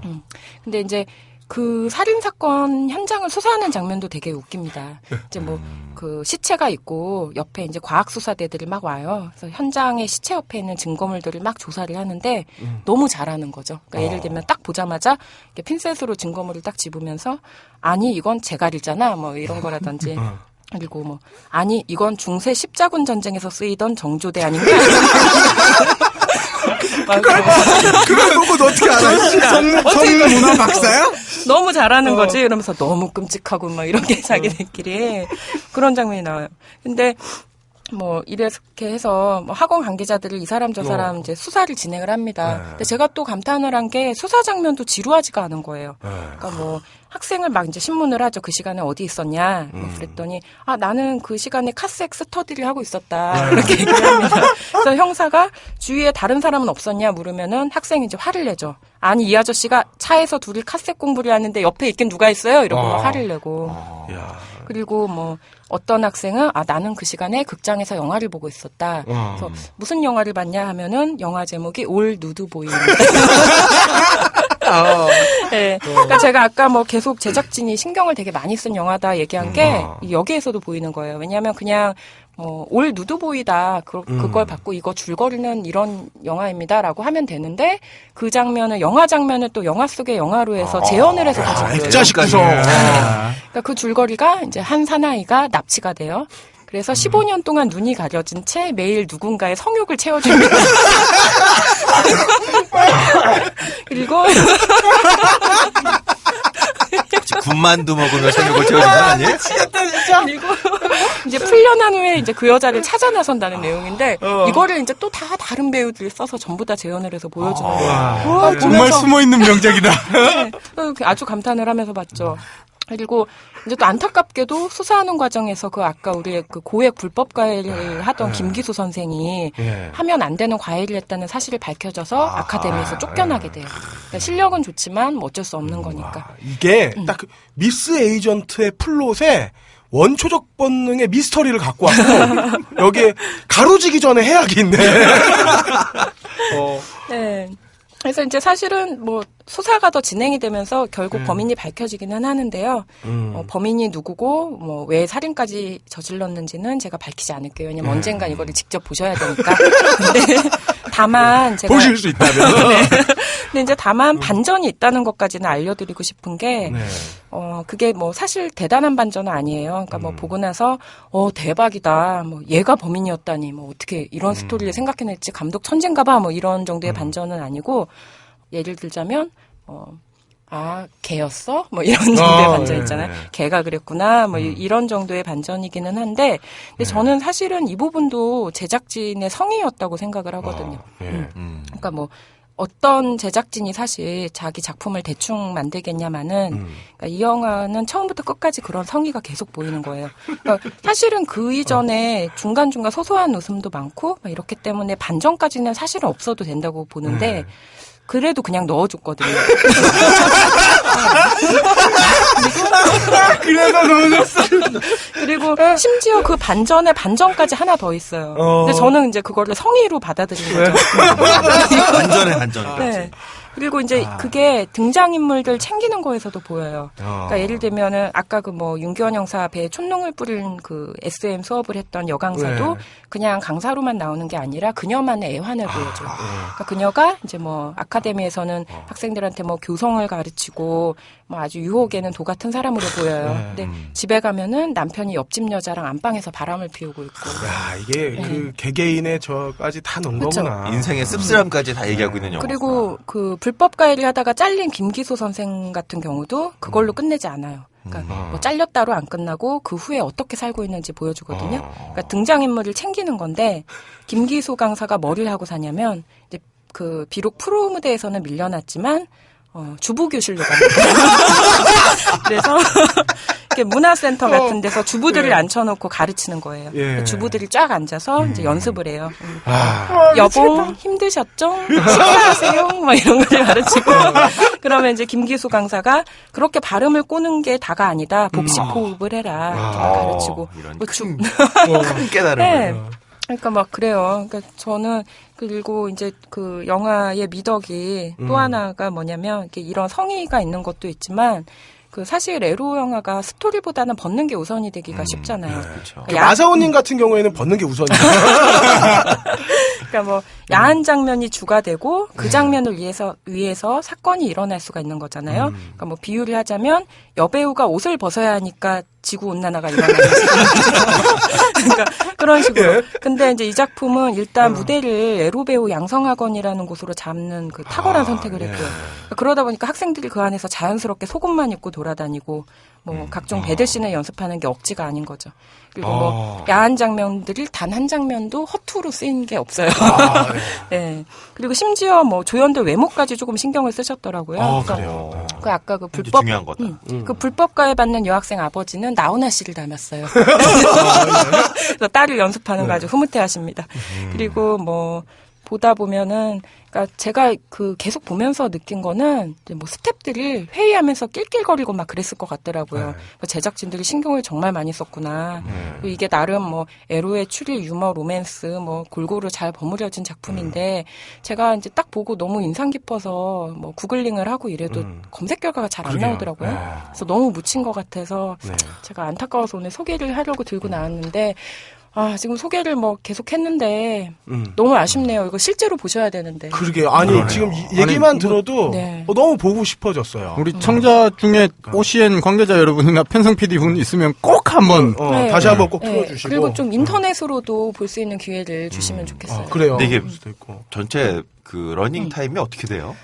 근데 이제 그 살인사건 현장을 수사하는 장면도 되게 웃깁니다. 이제 뭐, 그 시체가 있고 옆에 이제 과학수사대들이 막 와요. 그래서 현장의 시체 옆에 있는 증거물들을 막 조사를 하는데 너무 잘하는 거죠. 그러니까 예를 들면 딱 보자마자 이렇게 핀셋으로 증거물을 딱 집으면서 아니, 이건 제갈이잖아. 뭐 이런 거라든지. 그리고 뭐, 아니, 이건 중세 십자군 전쟁에서 쓰이던 정조대 아닌가? 그걸 보고 너 어떻게 알아? 성문화 박사야? 너무 잘하는 거지 이러면서 너무 끔찍하고 막 이런 게 자기들끼리 그런 장면이 나와요. 근데 뭐 이렇게 해서 뭐 학원 관계자들을 이 사람 저 사람 이제 수사를 진행을 합니다. 근데 제가 또 감탄을 한 게 수사 장면도 지루하지가 않은 거예요. 그러니까 뭐 학생을 막 이제 신문을 하죠. 그 시간에 어디 있었냐. 그랬더니 아 나는 그 시간에 카스엑 스터디를 하고 있었다. 이렇게 얘기를 합니다. 그래서 형사가 주위에 다른 사람은 없었냐 물으면은 학생이 이제 화를 내죠. 아니 이 아저씨가 차에서 둘이 카스엑 공부를 하는데 옆에 있긴 누가 있어요? 이러고 막 화를 내고. 그리고 뭐 어떤 학생은 아 나는 그 시간에 극장에서 영화를 보고 있었다. 그래서 무슨 영화를 봤냐 하면은 영화 제목이 올 누드보이입니다. 네. 그러니까 제가 아까 뭐 계속 제작진이 신경을 되게 많이 쓴 영화다 얘기한 게 여기에서도 보이는 거예요. 왜냐하면 그냥 올 누드보이다. 그걸 받고 이거 줄거리는 이런 영화입니다라고 하면 되는데 그 장면을 영화 장면을 또 영화 속의 영화로 해서 재현을 해서 다시 보여요. 액자식 구성. 그러니까 그 줄거리가 이제 한 사나이가 납치가 돼요. 그래서 15년 동안 눈이 가려진 채 매일 누군가의 성욕을 채워줍니다. 그리고 군만두 먹으면 성욕을 채우는 거 아니에요? 그리고 이제 풀려난 후에 이제 그 여자를 찾아 나선다는 내용인데 이거를 이제 또 다 다른 배우들이 써서 전부 다 재현을 해서 보여주는 거예요. 정말 숨어 있는 명작이다. 네. 아주 감탄을 하면서 봤죠. 그리고 이제 또 안타깝게도 수사하는 과정에서 그 아까 우리의 그 고액 불법 과외를 하던 김기수 선생이 예. 하면 안 되는 과외를 했다는 사실이 밝혀져서 아카데미에서 쫓겨나게 돼요. 그러니까 실력은 좋지만 뭐 어쩔 수 없는 거니까. 이게 딱 그 미스 에이전트의 플롯에 원초적 본능의 미스터리를 갖고 왔고 여기에 가로지기 전에 해악이 있네. 네. 그래서 이제 사실은 뭐 수사가 더 진행이 되면서 결국 범인이 밝혀지기는 하는데요. 범인이 누구고 뭐 왜 살인까지 저질렀는지는 제가 밝히지 않을게요. 왜냐면 언젠간 이거를 직접 보셔야 되니까. 근데 다만 제가 보실 수 있다면. 근데 이제 다만 반전이 있다는 것까지는 알려드리고 싶은 게 네. 그게 뭐 사실 대단한 반전은 아니에요. 그러니까 뭐 보고 나서 대박이다. 뭐 얘가 범인이었다니. 뭐 어떻게 이런 스토리를 생각해냈지. 감독 천재인가 봐. 뭐 이런 정도의 반전은 아니고 예를 들자면 걔였어? 뭐 이런 정도의 반전 있잖아요. 걔가 그랬구나. 뭐 이런 정도의 반전이기는 한데 근데 저는 사실은 이 부분도 제작진의 성의였다고 생각을 하거든요. 그러니까 뭐 어떤 제작진이 사실 자기 작품을 대충 만들겠냐마는 그러니까 이 영화는 처음부터 끝까지 그런 성의가 계속 보이는 거예요. 그러니까 사실은 그 이전에 중간중간 소소한 웃음도 많고 막 이렇기 때문에 반전까지는 사실은 없어도 된다고 보는데 그래도 그냥 넣어줬거든요. 그래서 넣어줬어. 그리고 심지어 그 반전에 반전까지 하나 더 있어요. 근데 저는 이제 그거를 성의로 받아들인 거죠. 완전의 반전이지. 네. 그리고 이제 그게 등장인물들 챙기는 거에서도 보여요. 그러니까 예를 들면은 아까 그 뭐 윤기원 형사 배에 촛농을 뿌린 그 SM 수업을 했던 여강사도 그냥 강사로만 나오는 게 아니라 그녀만의 애환을 보여줘요. 그러니까 그녀가 이제 뭐 아카데미에서는 학생들한테 뭐 교성을 가르치고 뭐 아주 유혹에는 도 같은 사람으로 보여요. 근데 집에 가면은 남편이 옆집 여자랑 안방에서 바람을 피우고 있고. 야, 이게 그 개개인의 저까지 다 넣은 그쵸. 거구나. 인생의 씁쓸함까지 다 얘기하고 있는 영화. 그리고 그 불법 가해를 하다가 잘린 김기수 선생 같은 경우도 그걸로 끝내지 않아요. 그러니까 뭐 잘렸다로 안 끝나고 그 후에 어떻게 살고 있는지 보여주거든요. 그러니까 등장인물을 챙기는 건데 김기수 강사가 뭘 하고 사냐면 이제 그 비록 프로 무대에서는 밀려났지만 주부교실로 갑니다. 그래서 이렇게 문화센터 같은 데서 주부들을 앉혀놓고 가르치는 거예요. 주부들이 쫙 앉아서 이제 연습을 해요. 여봉 힘드셨죠? 식사하세요? 막 이런 걸 가르치고 그러면 이제 김기수 강사가 그렇게 발음을 꼬는 게 다가 아니다. 복식 호흡을 해라. 이렇게 가르치고 이런 뭐 큰 깨달음을. 네. 그러니까 막 그래요. 그러니까 저는 그리고 이제 그 영화의 미덕이 또 하나가 뭐냐면 이렇게 이런 성의가 있는 것도 있지만 그 사실 에로 영화가 스토리보다는 벗는 게 우선이 되기가 쉽잖아요. 그렇죠. 그러니까 마사오님 같은 경우에는 벗는 게 우선이에요. 그러니까 뭐 야한 장면이 주가 되고 그 장면을 위해서 사건이 일어날 수가 있는 거잖아요. 그러니까 뭐 비유를 하자면 여배우가 옷을 벗어야 하니까 지구 온난화가 일어나는 그러니까 그런 식으로. 근데 이제 이 작품은 일단 무대를 에로 배우 양성학원이라는 곳으로 잡는 그 탁월한 선택을 했고요. 그러니까 그러다 보니까 학생들이 그 안에서 자연스럽게 속옷만 입고 돌아다니고 뭐 각종 배드신을 연습하는 게 억지가 아닌 거죠. 그리고 뭐 야한 장면들이 단 한 장면도 허투루 쓰인 게 없어요. 네. 그리고 심지어 뭐 조연들 외모까지 조금 신경을 쓰셨더라고요. 그래요. 그 아까 그 불법 중요한 거다. 그 불법 가해 받는 여학생 아버지는 나훈아 씨를 닮았어요. 그래서 딸을 연습하는 거 아주 흐뭇해하십니다. 그리고 뭐 보다 보면은 그러니까 제가 그 계속 보면서 느낀 거는 이제 뭐 스태프들이 회의하면서 낄낄거리고 막 그랬을 것 같더라고요. 제작진들이 신경을 정말 많이 썼구나. 그리고 이게 나름 뭐 에로의 추리, 유머, 로맨스 뭐 골고루 잘 버무려진 작품인데 제가 이제 딱 보고 너무 인상 깊어서 뭐 구글링을 하고 이래도 검색 결과가 잘 안 나오더라고요. 그래서 너무 묻힌 것 같아서 제가 안타까워서 오늘 소개를 하려고 들고 나왔는데 지금 소개를 뭐 계속 했는데 너무 아쉽네요. 이거 실제로 보셔야 되는데. 그러게요. 아니 그러네요. 지금 얘기만 들어도 네. 너무 보고 싶어졌어요. 우리 청자 중에 OCN 관계자 여러분이나 편성 PD 분 있으면 꼭 한번 네. 다시 한번 꼭 네. 틀어주시고. 그리고 좀 인터넷으로도 볼 수 있는 기회를 주시면 좋겠어요. 그래요. 근데 이게 그럴 수도 있고. 전체 그 러닝 타임이 어떻게 돼요?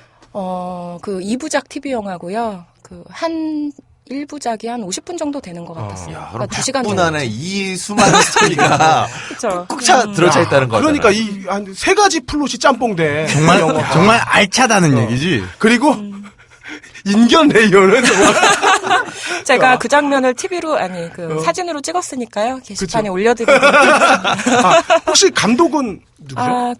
그 2부작 TV 영화고요. 그 한 1부작이 한 50분 정도 되는 것 같았어요. 야, 그럼 그러니까 2시간 100분 안에 이 수많은 스토리가 그렇죠. 꾹 들어차 있다는 거잖아요. 그러니까 이 한 세 가지 플롯이 짬뽕돼. 정말 그 영화가. 정말 알차다는 얘기지. 그리고 인견 레이어는 정말. 제가 그 장면을 TV로 사진으로 찍었으니까요. 게시판에 그쵸. 올려드리겠습니다. 혹시 감독은 누구죠?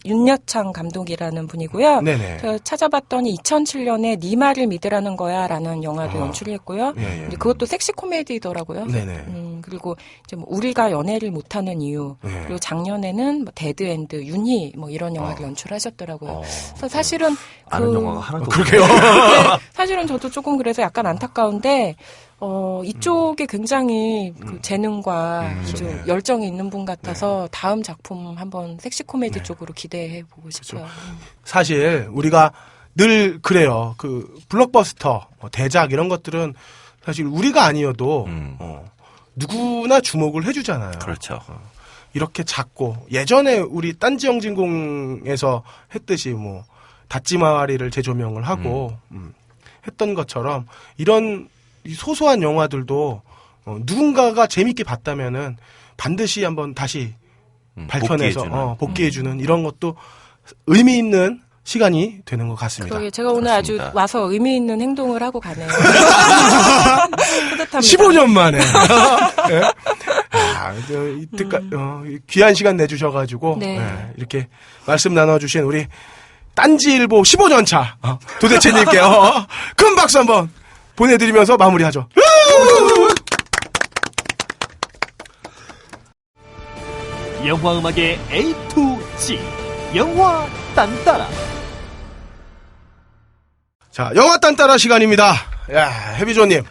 윤여창 감독이라는 분이고요. 네네. 제가 찾아봤더니 2007년에 네 말을 믿으라는 거야라는 영화도 연출을 했고요. 예, 예. 근데 그것도 섹시 코미디더라고요. 네네. 그리고 이제 뭐 우리가 연애를 못하는 이유, 예. 그리고 작년에는 뭐 데드엔드, 윤희 뭐 이런 영화를 연출하셨더라고요. 그래서 사실은 아는 영화가 하나도 그러게요. 근데 사실은 저도 조금 그래서 약간 안타까운데 이쪽에 굉장히 그 재능과 아주 열정이 있는 분 같아서 다음 작품 한번 섹시 코미디 쪽으로 기대해 보고 싶어요. 사실 우리가 늘 그래요. 그 블록버스터, 대작 이런 것들은 사실 우리가 아니어도 누구나 주목을 해주잖아요. 그렇죠. 이렇게 작고 예전에 우리 딴지 영진공에서 했듯이 뭐 닷지마리를 재조명을 하고 했던 것처럼 이런 이 소소한 영화들도 누군가가 재밌게 봤다면은 반드시 한번 다시 발견해서 복귀해주는 이런 것도 의미 있는 시간이 되는 것 같습니다. 그러게 제가 오늘 그렇습니다. 아주 와서 의미 있는 행동을 하고 가네요. 뿌듯합니다. 15년 만에. 네. 이때까지 귀한 시간 내주셔가지고 네. 이렇게 말씀 나눠주신 우리 딴지일보 15년 차 도대체님께 큰 박수 한번 보내드리면서 마무리하죠. 영화 음악의 A to G 영화 딴따라. 자, 영화 딴따라 시간입니다. 야, 해비조님.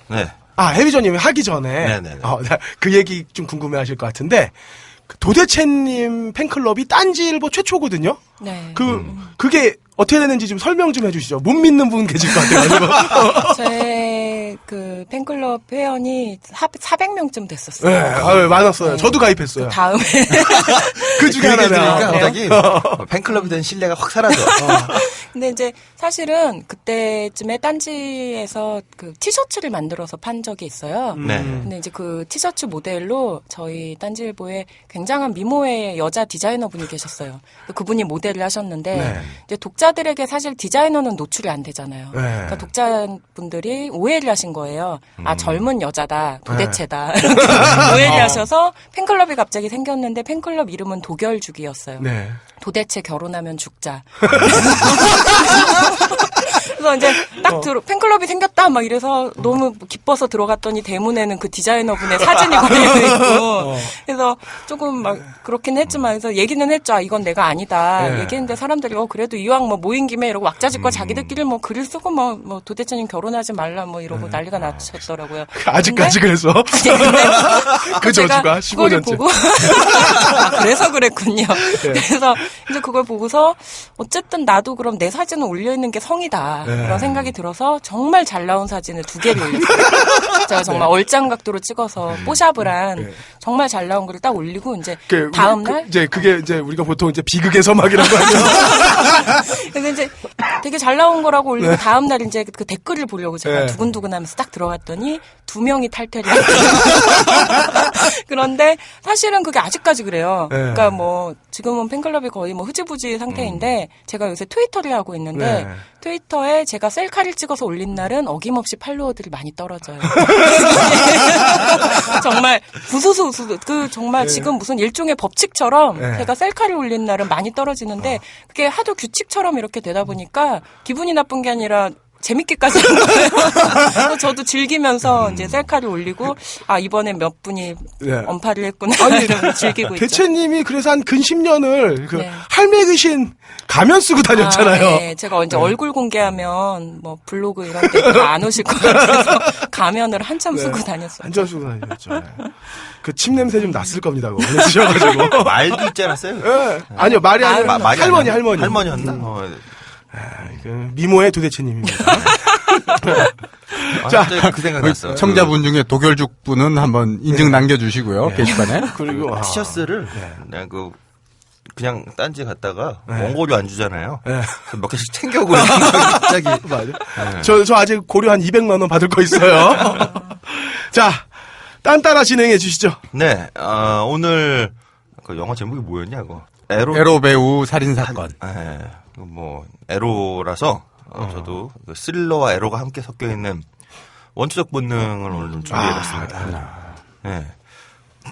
네. 해비조님 하기 전에 네네네. 그 얘기 좀 궁금해하실 것 같은데 그 도대체님 팬클럽이 딴지일보 최초거든요. 네. 그게 어떻게 되는지 좀 설명 좀 해주시죠. 못 믿는 분 계실 것 같아가지고. 제 그 팬클럽 회원이 400명쯤 됐었어요. 네, 많았어요. 저도 가입했어요. 다음에 그 중에 그 얘기를 하나네요. 들으니까 갑자기 팬클럽에 대한 신뢰가 확 사라져. 근데 이제 사실은 그때쯤에 딴지에서 그 티셔츠를 만들어서 판 적이 있어요. 네. 근데 이제 그 티셔츠 모델로 저희 딴지일보에 굉장한 미모의 여자 디자이너 분이 계셨어요. 그분이 모델을 하셨는데 네. 이제 독자들에게 사실 디자이너는 노출이 안 되잖아요. 네. 그러니까 독자분들이 오해를 하신 거예요. 젊은 여자다, 도대체다 이렇게 오해를 하셔서 팬클럽이 갑자기 생겼는데 팬클럽 이름은 도결죽이었어요. 네. 도대체 결혼하면 죽자. 그래서 이제 딱 팬클럽이 생겼다 막 이래서 너무 기뻐서 들어갔더니 대문에는 그 디자이너분의 사진이 걸려 있고 그래서 조금 막 그렇긴 했지만 그래서 얘기는 했죠. 이건 내가 아니다. 네. 얘기했는데 사람들이 그래도 이왕 뭐 모인 김에 이러고 왁자지껄 자기들끼리 뭐 글을 쓰고 뭐 도대체님 결혼하지 말라 뭐 이러고 난리가 났었더라고요. 아직까지 그래서 그 저주가 15년째. 보고 그래서 그랬군요. 그래서 이제 그걸 보고서 어쨌든 나도 그럼 내 사진을 올려 있는 게 성이다. 그런 생각이 들어서 정말 잘 나온 사진을 2개를 올렸어요. 제가 정말 얼짱 각도로 찍어서 뽀샵을 한 정말 잘 나온 거를 딱 올리고 이제 다음 날 그게 이제 우리가 보통 이제 비극의 서막이라고 하죠. 그래서 이제 되게 잘 나온 거라고 올리고 다음 날 이제 그 댓글을 보려고 제가 네. 두근두근하면서 딱 들어갔더니 2명이 탈퇴를 했어요. 그런데 사실은 그게 아직까지 그래요. 네. 그러니까 뭐 지금은 팬클럽이 거의 뭐 흐지부지 상태인데 제가 요새 트위터를 하고 있는데 네. 트위터에 제가 셀카를 찍어서 올린 날은 어김없이 팔로워들이 많이 떨어져요. 정말 부수수 그 정말 지금 무슨 일종의 법칙처럼 네. 제가 셀카를 올린 날은 많이 떨어지는데 그게 하도 규칙처럼 이렇게 되다 보니까 기분이 나쁜 게 아니라 재밌게까지 한 거예요. 그래서 저도 즐기면서 이제 셀카를 올리고 이번에 몇 분이 네. 언팔을 했구나 아니, 이러면서 즐기고 있죠. 대체님이 그래서 한 근 10년을 그 네. 할매 귀신 가면 쓰고 다녔잖아요. 네. 제가 이제 얼굴 공개하면 뭐 블로그 이런 데 안 오실 것 같아서 가면을 한참 쓰고 다녔어요. 한참 쓰고 다녔죠. 네. 그 침 냄새 좀 났을 겁니다. 그거 오늘 드셔가지고. 말도 있지 않았어요? 네. 아니요, 말이 아니라 말이 할머니. 할머니였나? 그 미모의 도대체님입니다. 자, 그 생각 났어. 청자분 중에 도결죽 분은 한번 인증 남겨주시고요. 게시판에. 그리고 티셔츠를 내가 그냥 딴지 갔다가 원고료 안 주잖아요. 네. 그래서 몇 개씩 챙겨오고 갑자기. 맞아. 저 아직 고려 한 200만 원 받을 거 있어요. 자, 딴따라 진행해 주시죠. 네, 오늘 그 영화 제목이 뭐였냐, 그거? 에로 배우 살인사건. 뭐 에로라서 저도 그 스릴러와 에로가 함께 섞여 있는 원초적 본능을 오늘 좀 준비해봤습니다. 네.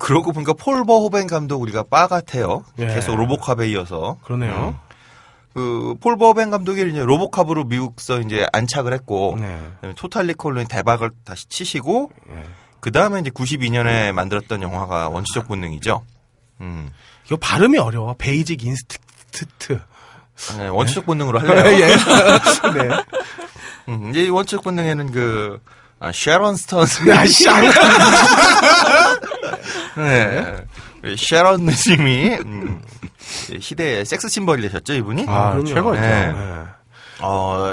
그러고 보니까 폴 버호벤 감독 우리가 빠 같아요. 예. 계속 로보캅에 이어서. 그러네요. 그 폴 버호벤 감독이 이제 로보캅으로 미국서 이제 안착을 했고 네. 토탈 리콜로는 대박을 다시 치시고 그 다음에 이제 92년에 만들었던 영화가 원초적 본능이죠. 이거 발음이 어려워. 베이직 인스틱트. 네, 원초적 본능으로 하려고. 예. 네. 이제 이 원초적 본능에는 그 sharon 스톤 야, 씨. 네. sharon 느낌이 시대의 섹스 심벌이 되셨죠, 이분이? 아, 그럼요. 최고였죠. 네. 네.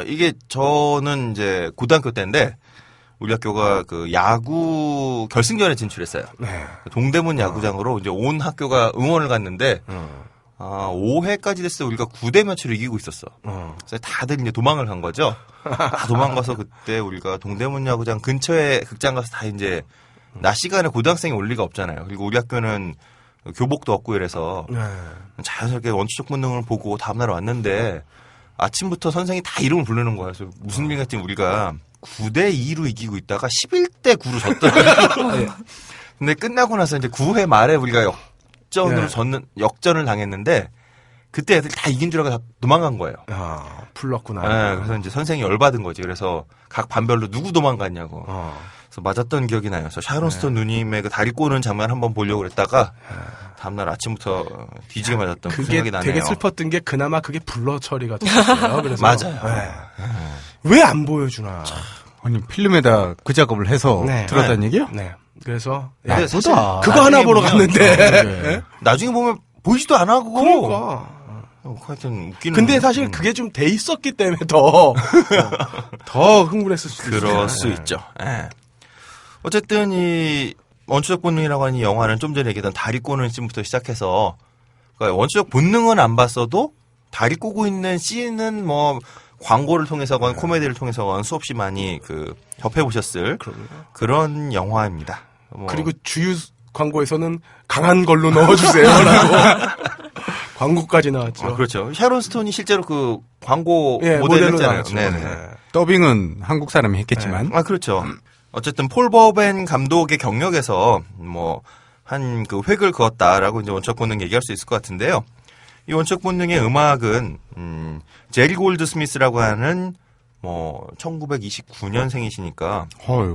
이게 저는 이제 고등학교 때인데 우리 학교가 그 야구 결승전에 진출했어요. 네. 동대문 야구장으로 이제 온 학교가 응원을 갔는데 5회까지 됐을 때 우리가 9대 몇으로 이기고 있었어. 그래서 다들 이제 도망을 간 거죠. 다 도망가서 그때 우리가 동대문 야구장 근처에 극장 가서 다 이제 낮 시간에 고등학생이 올 리가 없잖아요. 그리고 우리 학교는 교복도 없고 이래서 네. 자연스럽게 원초적 본능을 보고 다음날 왔는데 아침부터 선생이 다 이름을 부르는 거예요. 그래서 무슨 일 같지 우리가 9대 2로 이기고 있다가 11대 9로 졌더라고요. 근데 끝나고 나서 이제 9회 말에 우리가 역전을 당했는데 그때 애들 다 이긴 줄 알고 다 도망간 거예요. 아, 불렀구나. 네, 그래서 이제 선생이 열받은 거지. 그래서 각 반별로 누구 도망갔냐고. 그래서 맞았던 기억이 나요. 그래서 샤론 스톤 누님의 그 다리 꼬는 장면 한번 보려고 그랬다가 다음날 아침부터 뒤지게 맞았던 그 그게 생각이 나네요. 되게 슬펐던 게 그나마 그게 블러 처리가 됐어요. 그래서 맞아요. 왜 안 보여주나. 아니, 필름에다 그 작업을 해서 네. 들었다는 얘기요? 네. 그래서 근데 사실 나쁘다. 그거 하나 나중에 보러 보면 갔는데. 네. 나중에 보면 보이지도 않아 그거. 그러니까. 하여튼 웃기는. 근데 사실 그게 좀 돼 있었기 때문에 더 흥분했을 수도 있어요. 그럴 수 있죠. 예. 어쨌든 이 원초적 본능이라고 하는 이 영화는 좀 전에 얘기했던 다리 꼬는 씬부터 시작해서 그러니까 원초적 본능은 안 봤어도 다리 꼬고 있는 씬은 뭐 광고를 통해서건 코미디를 통해서건 수없이 많이 그 접해 보셨을 그런 영화입니다. 뭐 그리고 주유 광고에서는 강한 걸로 넣어주세요라고 광고까지 나왔죠. 그렇죠. 샤론 스톤이 실제로 그 광고 예, 모델을 모델로 했잖아요. 나왔죠. 네네. 네. 더빙은 한국 사람이 했겠지만. 그렇죠. 어쨌든 폴 버벤 감독의 경력에서 뭐 한 그 획을 그었다라고 이제 원초적 본능 얘기할 수 있을 것 같은데요. 이 원초적 본능의 음악은 제리 골드 스미스라고 하는 뭐 1929년생이시니까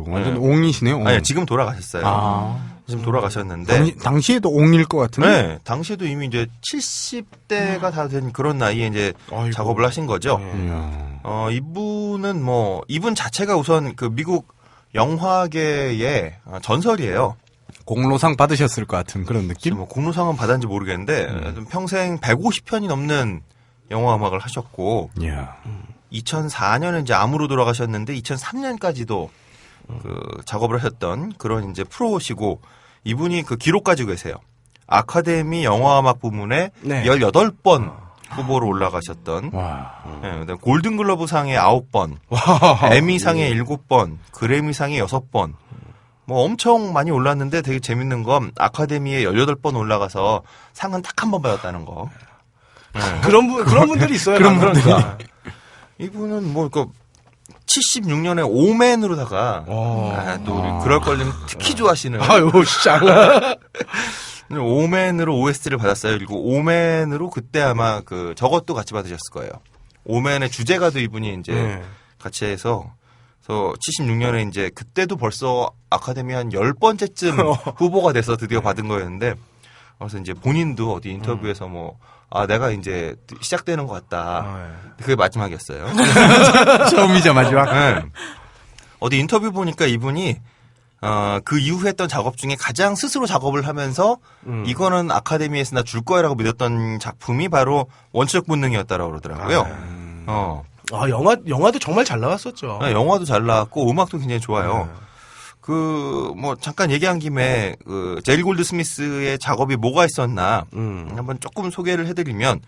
완전 옹이시네요. 옹. 아니 지금 돌아가셨어요. 지금 돌아가셨는데 당시에도 옹일 것 같은데. 네, 당시에도 이미 이제 70대가 다 된 그런 나이에 이제 아이고. 작업을 하신 거죠. 이야. 이분은 뭐 이분 자체가 우선 그 미국 영화계의 전설이에요. 공로상 받으셨을 것 같은 그런 느낌? 뭐 공로상은 받았는지 모르겠는데 평생 150편이 넘는 영화 음악을 하셨고 이야. 2004년에 이제 암으로 돌아가셨는데 2003년까지도 그 작업을 하셨던 그런 이제 프로시고 이분이 그 기록 가지고 계세요. 아카데미 영화음악 부문에 네. 18번 후보로 올라가셨던 와. 그다음에 골든글러브 상에 9번, 에미상에 7번, 그래미상에 6번. 뭐 엄청 많이 올랐는데 되게 재밌는 건 아카데미에 18번 올라가서 상은 딱 한 번 받았다는 거. 그런 분들이 있어요. 그런 나는. 그러니까 이분은 뭐 그 76년에 오맨으로다가 또 우리 그럴 걸림 특히 좋아하시는 아유, 쌍. 오맨으로 OST를 받았어요. 그리고 오맨으로 그때 아마 그 저것도 같이 받으셨을 거예요. 오맨의 주제가도 이분이 이제 같이 해서 그래서 76년에 이제 그때도 벌써 아카데미 한 10번째쯤 후보가 돼서 드디어 받은 거였는데 그래서 이제 본인도 어디 인터뷰에서 뭐 내가 이제 시작되는 것 같다. 그게 마지막이었어요. 처음이자 마지막. 네. 어디 인터뷰 보니까 이분이 그 이후에 했던 작업 중에 가장 스스로 작업을 하면서 이거는 아카데미에서 나 줄 거야라고 믿었던 작품이 바로 원초적 본능이었다라고 그러더라고요. 영화도 정말 잘 나왔었죠. 네, 영화도 잘 나왔고 음악도 굉장히 좋아요. 그 뭐 잠깐 얘기한 김에 그 제리 골드 스미스의 작업이 뭐가 있었나 한번 조금 소개를 해드리면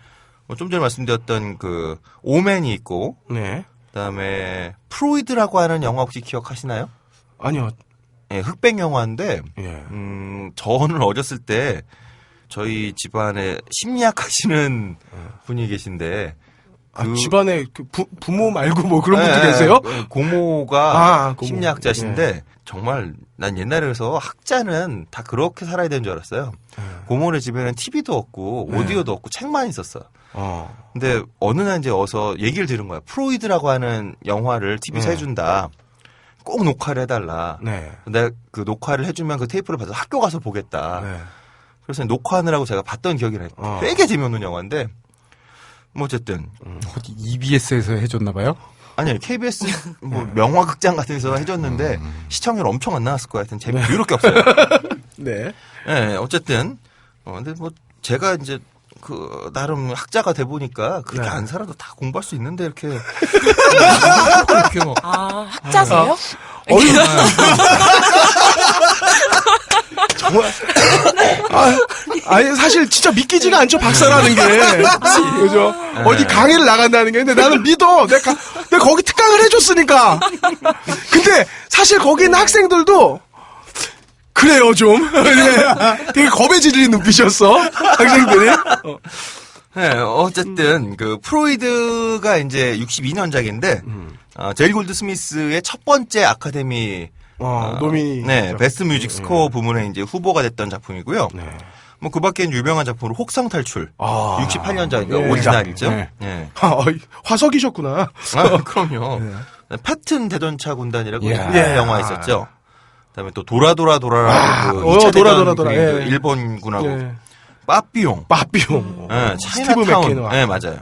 좀 전에 말씀드렸던 그 오맨이 있고 네. 그다음에 프로이드라고 하는 영화 혹시 기억하시나요? 아니요. 네, 흑백 영화인데 예. 저는 어렸을 때 저희 집안에 심리학 하시는 분이 계신데 집안에 그 부모 말고 뭐 그런 분도 네, 계세요? 고모가 고모. 심리학자신데 정말 난 옛날에서 학자는 다 그렇게 살아야 되는 줄 알았어요. 고모네 집에는 TV도 없고 오디오도 없고 책만 있었어. 근데 어느 날 이제 어서 얘기를 들은 거야. 프로이드라고 하는 영화를 TV에서 해준다. 꼭 녹화를 해달라. 네. 내가 그 녹화를 해주면 그 테이프를 받아서 학교 가서 보겠다. 네. 그래서 녹화하느라고 제가 봤던 기억이 나요. 되게 재미없는 영화인데 뭐 어쨌든 어디 EBS에서 해줬나봐요? 아니 KBS 뭐 명화극장 같은 데서 해줬는데 시청률 엄청 안 나왔을 거야. 하여튼 재미 더럽게 없어요. 네. 네, 어쨌든 근데 뭐 제가 이제 그 나름 학자가 돼 보니까 그렇게 네. 안 살아도 다 공부할 수 있는데 이렇게 이렇게 뭐 아, 학자세요? 정말. 아니, 사실 진짜 믿기지가 않죠, 박사라는 게. 그죠? 어디 강의를 나간다는 게. 근데 나는 믿어. 내가 거기 특강을 해줬으니까. 근데 사실 거기 있는 학생들도 그래요, 좀. 네. 되게 겁에 질린 눈빛이었어, 학생들이. 네, 어쨌든 그 프로이드가 이제 62년작인데 제일 골드 스미스의 첫 번째 아카데미 노미니. 네, 베스트 뮤직 스코어 부문에 이제 후보가 됐던 작품이고요. 네. 뭐 그 밖엔 유명한 작품으로 혹성 탈출. 68년작이니까 네. 오리지널이죠. 네. 네. 화석이셨구나. 그럼요. 패튼 대전차 군단이라고 예. 옛날 영화 있었죠. 그다음에 또 도라라고 그 2차 도라. 대전 예. 일본군하고 예. 빠삐용. 빠삐용. 네, 스티브 차이나타운. 맥케너. 네, 맞아요.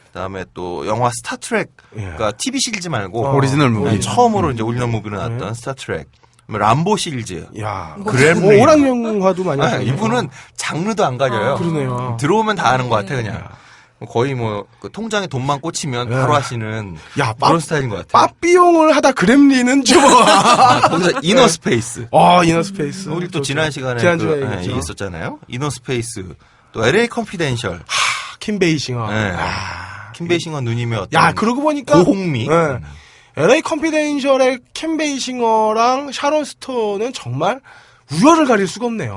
그다음에 또 영화 스타트랙, 그러니까 TV 시리즈 말고 오리지널 무비. 네, 처음으로 이제 오리지널 무비로 나왔던 스타트랙, 람보 시리즈. 야. 그램린. 오락영화도 많이 하잖아요. 이분은 장르도 안 가려요. 그러네요. 들어오면 다 하는 것 같아 그냥. 거의 뭐 그 통장에 돈만 꽂히면 바로 하시는 야, 그런 스타일인 것 같아요. 빠삐용을 하다 그램린은 좀. 거기서 이너 스페이스. 이너 스페이스. 우리 또 지난 시간에 지난주에 그, 얘기했죠. 있었잖아요. 이너 스페이스. 또 LA 컨피덴셜. 킴 베이싱어. 네. 킴 베이싱어 누님의 어떤 야, 그러고 보니까. 고홍미. 네. LA 컨피덴셜의 킴 베이싱어랑 샤론 스톤은 정말 우열을 가릴 수가 없네요.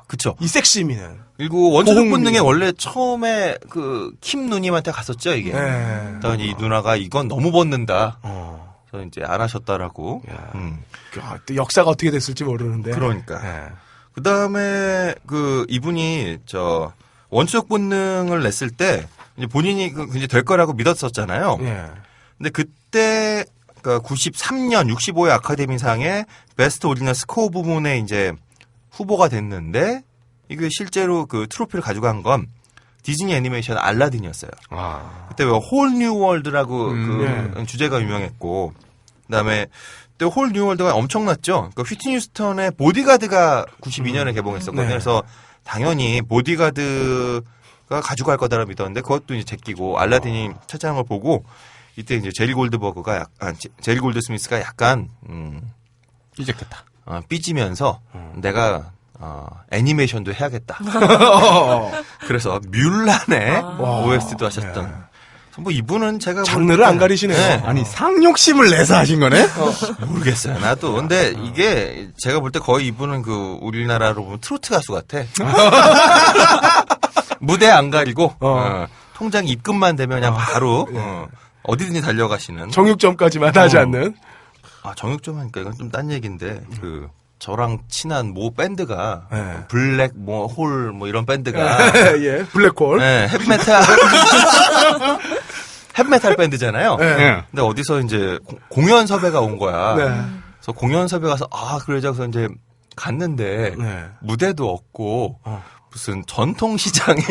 그쵸. 이 섹시미는. 그리고 원초적 고홍미. 본능에 원래 처음에 그 킴 누님한테 갔었죠 이게. 네. 그다음에 이 누나가 이건 너무 벗는다. 어. 그래서 이제 안 하셨다라고. 또 역사가 어떻게 됐을지 모르는데. 그러니까. 네. 그다음에 그 이분이 저 원초적 본능을 냈을 때 이제 본인이 그 이제 될 거라고 믿었었잖아요. 예. 근데 그때 그러니까 93년 65회 아카데미상의 베스트 오리지널 스코어 부문에 이제 후보가 됐는데 이게 실제로 그 트로피를 가져간 건 디즈니 애니메이션 알라딘이었어요. 그때 왜 홀 뉴 월드라고 그 주제가 유명했고 그다음에 또 홀 뉴 월드가 엄청났죠. 그러니까 휘트니 휴스턴의 보디가드가 92년에 개봉했었거든요. 네. 그래서 당연히 보디가드가 가져갈 거다라고 믿었는데 그것도 이제 제끼고 알라딘이 차지한 걸 보고 이때 이제 제리 골드버그가 제리 골드 스미스가 약간 이제겠다. 삐지면서 내가 애니메이션도 해야겠다. 그래서 뮬란의 OST도 하셨던. 뭐 이분은 제가 장르를 안 가리시네요. 네. 아니 상욕심을 내서 하신 거네? 모르겠어요. 나도. 근데 이게 제가 볼 때 거의 이분은 그 우리나라로 보면 트로트 가수 같아. 무대 안 가리고 통장 입금만 되면 그냥 바로 어디든지 달려가시는. 정육점까지만 하지 않는. 정육점 하니까 이건 좀 딴 얘기인데 그 저랑 친한 모 밴드가 네. 블랙 뭐 홀 뭐 이런 밴드가 예. 블랙홀. 네, 헵메탈 밴드잖아요. 네. 근데 어디서 이제 공연 섭외가 온 거야. 네. 그래서 공연 섭외 가서 그러자 그래서 이제 갔는데 네. 무대도 없고 무슨 전통시장에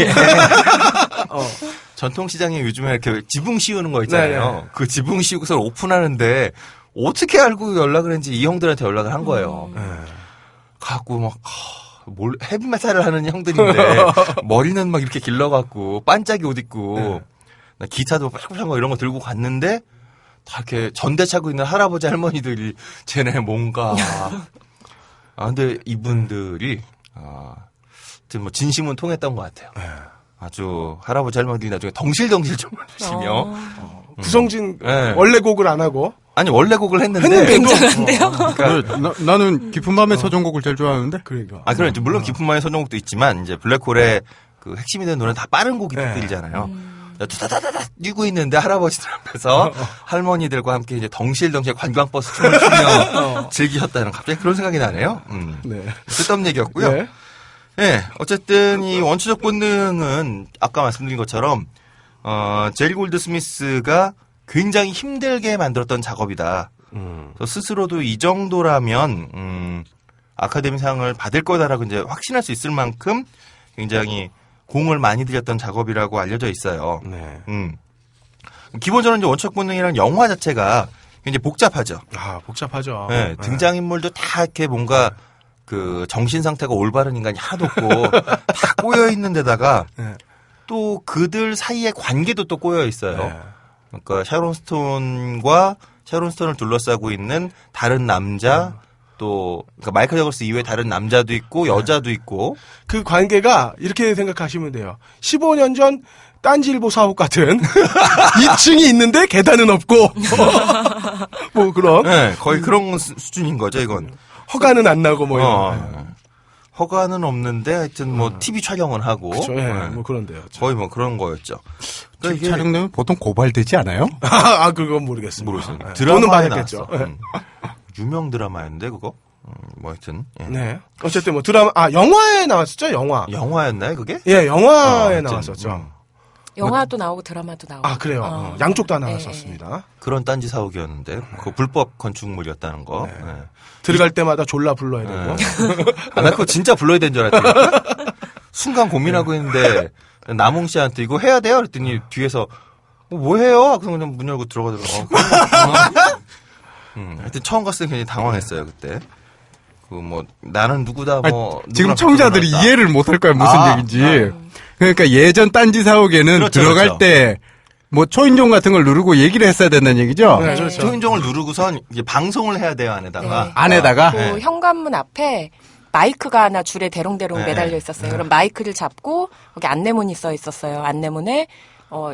전통시장에 요즘에 이렇게 지붕 씌우는 거 있잖아요. 네. 그 지붕 씌우고서 오픈하는데 어떻게 알고 연락을 했는지 이 형들한테 연락을 한 거예요. 갖고 막 헤비메탈을 하는 형들인데 머리는 막 이렇게 길러갖고 반짝이 옷 입고 나 기타도 빽빽한 거 이런 거 들고 갔는데 다 이렇게 전대 차고 있는 할아버지 할머니들이 쟤네 뭔가 근데 이분들이 하여튼 뭐 진심은 통했던 것 같아요. 아주 할아버지 할머니들이 나중에 덩실덩실 좀 해주시며 구성진 네. 원래 곡을 안 하고. 아니 원래 곡을 했는데 굉장한데요? 그러니까 나는 깊은 밤의 서정곡을 제일 좋아하는데. 그러니까. 그럼 물론 깊은 마음의 선정곡도 있지만 이제 블랙홀의 그 핵심이 되는 노래는 다 빠른 곡들이잖아요. 두다다다다 뛰고 있는데 할아버지들 앞에서 할머니들과 함께 이제 덩실덩실 관광버스 춤을 추며 즐기셨다는 갑자기 그런 생각이 나네요. 네. 쓸데없는 얘기였고요. 네. 네, 어쨌든 이 원초적 본능은 아까 말씀드린 것처럼 제리 골드스미스가 굉장히 힘들게 만들었던 작업이다. 그래서 스스로도 이 정도라면 아카데미상을 받을 거다라고 이제 확신할 수 있을 만큼 굉장히 공을 많이 들였던 작업이라고 알려져 있어요. 네. 기본적으로 이제 원초적 본능이라는 영화 자체가 굉장히 복잡하죠. 아, 복잡하죠. 네, 등장인물도 다 이렇게 뭔가 그 정신 상태가 올바른 인간이 하나도 없고 다 꼬여 있는 데다가 네. 또 그들 사이의 관계도 또 꼬여 있어요. 네. 그러니까 샤론 스톤을 둘러싸고 있는 다른 남자 또 그러니까 마이클 더글라스 이외에 다른 남자도 있고 여자도 있고 그 관계가 이렇게 생각하시면 돼요. 15년 전 딴지일보 사옥 같은 2층이 있는데 계단은 없고 뭐 그런 네, 거의 그런 수준인 거죠, 이건. 허가는 안 나고 뭐 이런. 허가는 없는데 하여튼 뭐 TV 촬영은 하고 그렇죠. 예, 뭐 그런데요. 거의 뭐 그런 거였죠. 그러니까 이게 촬영되면 보통 고발되지 않아요? 아, 그건 모르겠습니다. 모르겠습니다. 예. 드라마에 돈은 받았겠죠. 나왔어. 유명 드라마였는데 그거? 뭐 하여튼 예. 네. 어쨌든 뭐 드라마 영화에 나왔었죠, 영화. 영화였나요, 그게? 예, 영화에 하여튼, 나왔었죠. 영화도 나오고 드라마도 나오고. 아, 그래요. 양쪽 다 나왔었습니다. 그런 딴지 사옥이었는데 그 불법 건축물이었다는 거. 네. 네. 들어갈 때마다 졸라 불러야 되고. 아, 나 그거 진짜 불러야 되는 줄 알았더니 순간 고민하고 있는데 남홍 씨한테 이거 해야 돼요? 그랬더니 뒤에서 뭐 해요? 그래서 그냥 문 열고 들어가더라고. 하여튼 처음 갔을 때 굉장히 당황했어요 그때. 그 뭐 나는 누구다 뭐 아니, 지금 누구랑 청자들이 결혼했다. 이해를 못할 거야 무슨 얘기인지. 그러니까 예전 딴지 사옥에는 그렇죠, 들어갈 그렇죠. 때 뭐 초인종 같은 걸 누르고 얘기를 했어야 된다는 얘기죠. 네, 그렇죠. 초인종을 누르고선 이제 방송을 해야 돼요 안에다가. 네. 안에다가 그 네. 현관문 앞에 마이크가 하나 줄에 대롱대롱 네. 매달려 있었어요. 그럼 마이크를 잡고 거기 안내문이 써 있었어요. 안내문에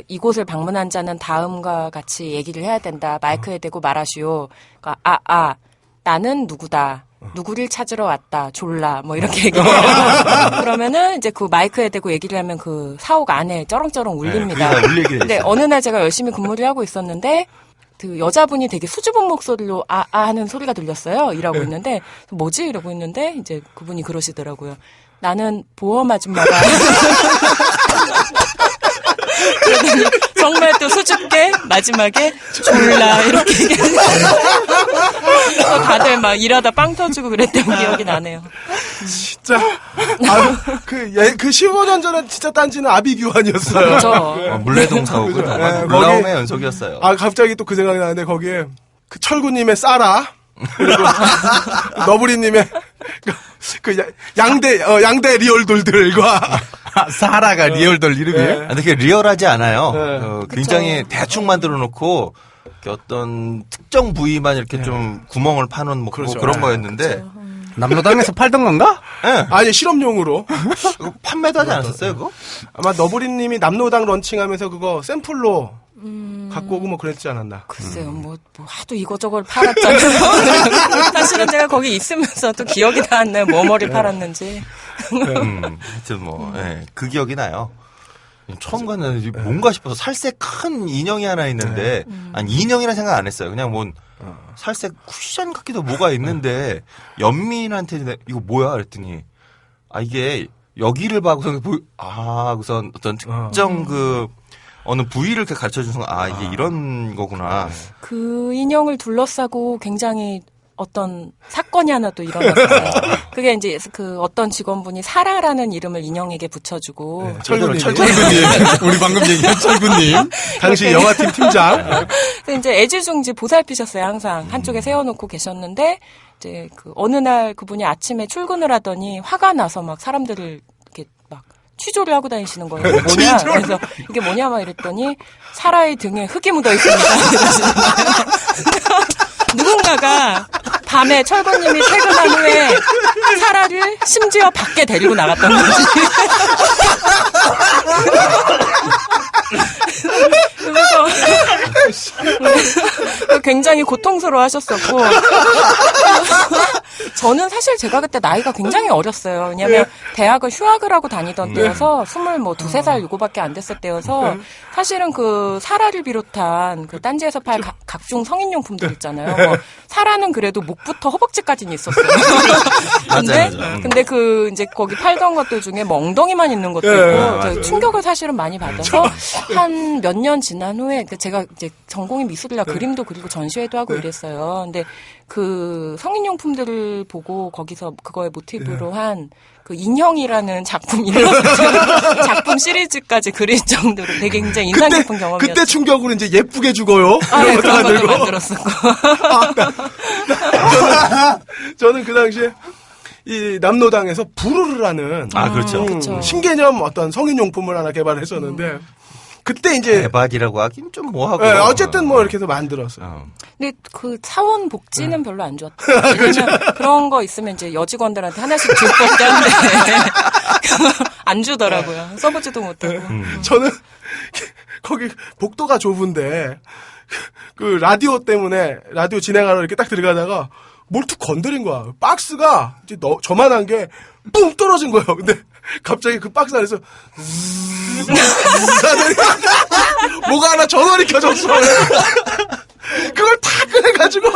이곳을 방문한 자는 다음과 같이 얘기를 해야 된다. 마이크에 대고 말하시오. 그러니까 나는 누구다. 누구를 찾으러 왔다. 졸라. 뭐 이렇게 얘기해요. 그러면은 이제 그 마이크에 대고 얘기를 하면 그 사옥 안에 쩌렁쩌렁 울립니다. 그게 다 울리게 돼 근데 있어요. 어느 날 제가 열심히 근무를 하고 있었는데 그 여자분이 되게 수줍은 목소리로 하는 소리가 들렸어요. 일하고 있는데 뭐지? 이러고 있는데 이제 그분이 그러시더라고요. 나는 보험 아줌마가 그러더니 정말 또 수줍게 마지막에 졸라 이렇게 얘기해서 다들 막 일하다 빵 터지고 그랬던 기억이 나네요. 진짜. 그 15년 전에 진짜 딴지는 아비규환이었어요. 그렇죠. 물레동 사옥은 그죠. 정말 네, 놀라움의 연속이었어요. 아, 갑자기 또 그 생각이 나는데 거기에 그 철구님의 싸라. 그리고 너부리님의 양대 리얼돌들과 사라가 리얼돌 이름이에요? 네. 근데 그게 리얼하지 않아요. 네. 굉장히 대충 만들어 놓고 어떤 특정 부위만 이렇게 좀 구멍을 파놓은 뭐 그렇죠. 그런 네. 거였는데 남로당에서 팔던 건가? 예. 아니 실험용으로 그거 판매도 하지 않았었어요 그거? 아마 너부리님이 남로당 런칭하면서 그거 샘플로 갖고 오고 뭐 그랬지 않았나. 글쎄요, 뭐 하도 이거저걸 팔았잖아요. 사실은 제가 거기 있으면서 또 기억이 다 안 나요. 뭐를 팔았는지. 하여튼 뭐, 그 기억이 나요. 처음 갔는데 뭔가 싶어서 살색 큰 인형이 하나 있는데, 아니, 인형이라 생각 안 했어요. 그냥 뭐, 살색 쿠션 같기도 뭐가 있는데, 연민한테 이거 뭐야? 그랬더니, 이게 여기를 봐. 우선 어떤 특정 어느 부위를 이렇게 가르쳐 주는 순간, 이게 이런 거구나. 그 인형을 둘러싸고 굉장히 어떤 사건이 하나 또 일어났어요. 그게 이제 그 어떤 직원분이 사라라는 이름을 인형에게 붙여주고 철구님. 우리 방금 얘기한 철구님. 당시 영화팀 팀장. 근데 이제 애지중지 보살피셨어요. 항상 한쪽에 세워놓고 계셨는데 이제 그 어느 날 그분이 아침에 출근을 하더니 화가 나서 막 사람들을 이렇게 막 취조를 하고 다니시는 거예요. 이게 뭐냐? 그래서 이게 뭐냐 막 이랬더니 사라의 등에 흙이 묻어 있습니다. 누군가가 밤에 철거님이 퇴근한 후에 사라를 심지어 밖에 데리고 나갔던 거지. 그래서 굉장히 고통스러워 하셨었고 저는 사실 제가 그때 나이가 굉장히 어렸어요. 왜냐면 대학을 휴학을 하고 다니던 때여서 22살 요거밖에 안 됐을 때여서 사실은 그 사라를 비롯한 그 딴지에서 팔 각종 성인용품들 있잖아요. 뭐 사라는 그래도 목부터 허벅지까지는 있었어요. 근데 그 이제 거기 팔던 것들 중에 뭐 엉덩이만 있는 것도 있고 저 충격을 사실은 많이 받아서 한 몇 년 지난 후에 제가 이제 전공이 미술이라 그림도 그리고 전시회도 하고 이랬어요. 근데 그 성인용품들을 보고 거기서 그거에 모티브로 한 그 인형이라는 작품 작품 시리즈까지 그릴 정도로 되게 굉장히 인상 깊은 경험이었어요. 그때 충격으로 이제 예쁘게 죽어요. 네, 그런 것도 만들었었고. 저는 그 당시에 이 남로당에서 부르르라는 그렇죠. 그쵸. 신개념 어떤 성인용품을 하나 개발했었는데 그때 이제 대박이라고 하긴 좀 뭐하고. 어쨌든 뭐 이렇게 해서 만들었어요. 근데 그 사원 복지는 별로 안 좋았다. 왜냐면 그런 거 있으면 이제 여직원들한테 하나씩 줄 법도 한데 안 주더라고요. 써보지도 못하고. 저는 거기 복도가 좁은데 그 라디오 때문에 라디오 진행하러 이렇게 딱 들어가다가 뭘 툭 건드린 거야. 박스가 이제 저만한 게 뿡 떨어진 거예요. 근데 갑자기 그 박스 안에서 뭐가 하나 전원이 켜졌어. 그걸 다 꺼내가지고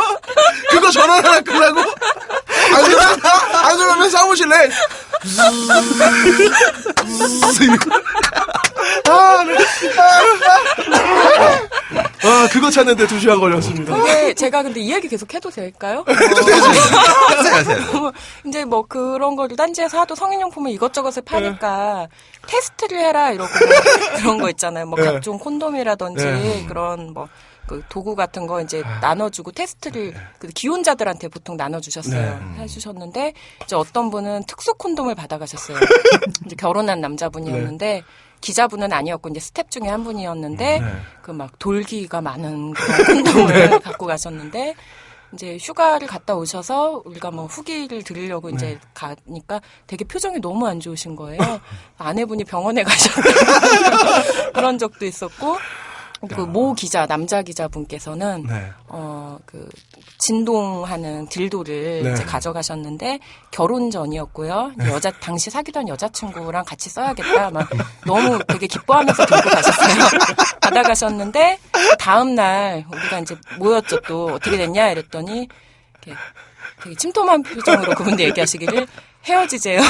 그거 전원 하나 끄라고 안 그러면 사무실에 그거 찾는데 2시간 걸렸습니다. 근데 제가 근데 이 얘기 계속 해도 될까요? 이제 뭐 그런 거를 딴지에서 하도 성인용품을 이것저것을 파니까 테스트를 해라 이러고 그런 거 있잖아요. 뭐 각종 콘돔이라든지 그런 뭐 그 도구 같은 거 이제 나눠주고 테스트를 그 기혼자들한테 보통 나눠주셨어요. 해주셨는데 이제 어떤 분은 특수 콘돔을 받아가셨어요. 이제 결혼한 남자분이었는데 기자분은 아니었고 이제 스텝 중에 한 분이었는데 그 막 돌기가 많은 그런 콘돔을 갖고 가셨는데 이제 휴가를 갔다 오셔서 우리가 뭐 후기를 들으려고 이제 가니까 되게 표정이 너무 안 좋으신 거예요. 아내분이 병원에 가셨다 그런 적도 있었고. 그 모 기자, 남자 기자분께서는 그 진동하는 딜도를 이제 가져가셨는데 결혼 전이었고요. 당시 사귀던 여자친구랑 같이 써야겠다. 막 너무 되게 기뻐하면서 들고 가셨어요. 받아가셨는데 다음 날 우리가 이제 모였죠. 또 어떻게 됐냐 이랬더니 이렇게 되게 침통한 표정으로 그분도 얘기하시기를 헤어지재요.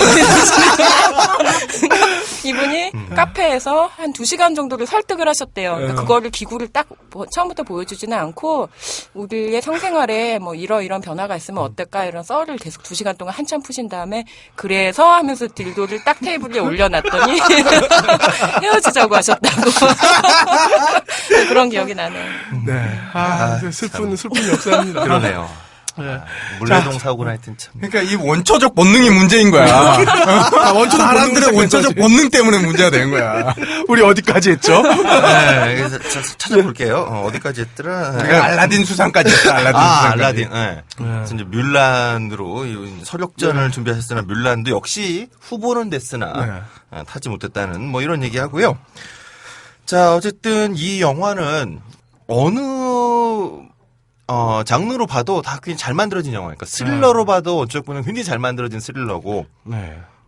이분이 카페에서 한 2시간 정도를 설득을 하셨대요. 그러니까 그거를 기구를 딱 처음부터 보여주지는 않고 우리의 성생활에 뭐 이런 변화가 있으면 어떨까 이런 썰을 계속 2시간 동안 한참 푸신 다음에 그래서 하면서 딜도를 딱 테이블 위에 올려놨더니 헤어지자고 하셨다고. 그런 기억이 나네요. 슬픈 역사입니다. 그러네요. 물레동 사고는 하여튼 참. 그러니까 이 원초적 본능이 문제인 거야. 사람들의 원초적 본능 때문에 문제가 된 거야. 우리 어디까지 했죠? 네, 그래서 찾아볼게요. 어디까지 했더라? 내가 알라딘 수상까지 했어. 알라딘. 네. 그래서 이제 뮬란으로 서력전을 준비하셨으나 뮬란도 역시 후보는 됐으나 타지 못했다는 뭐 이런 얘기하고요. 자, 어쨌든 이 영화는 어느 장르로 봐도 다 굉장히 잘 만들어진 영화니까 스릴러로 봐도 어쩔 보면 굉장히 잘 만들어진 스릴러고,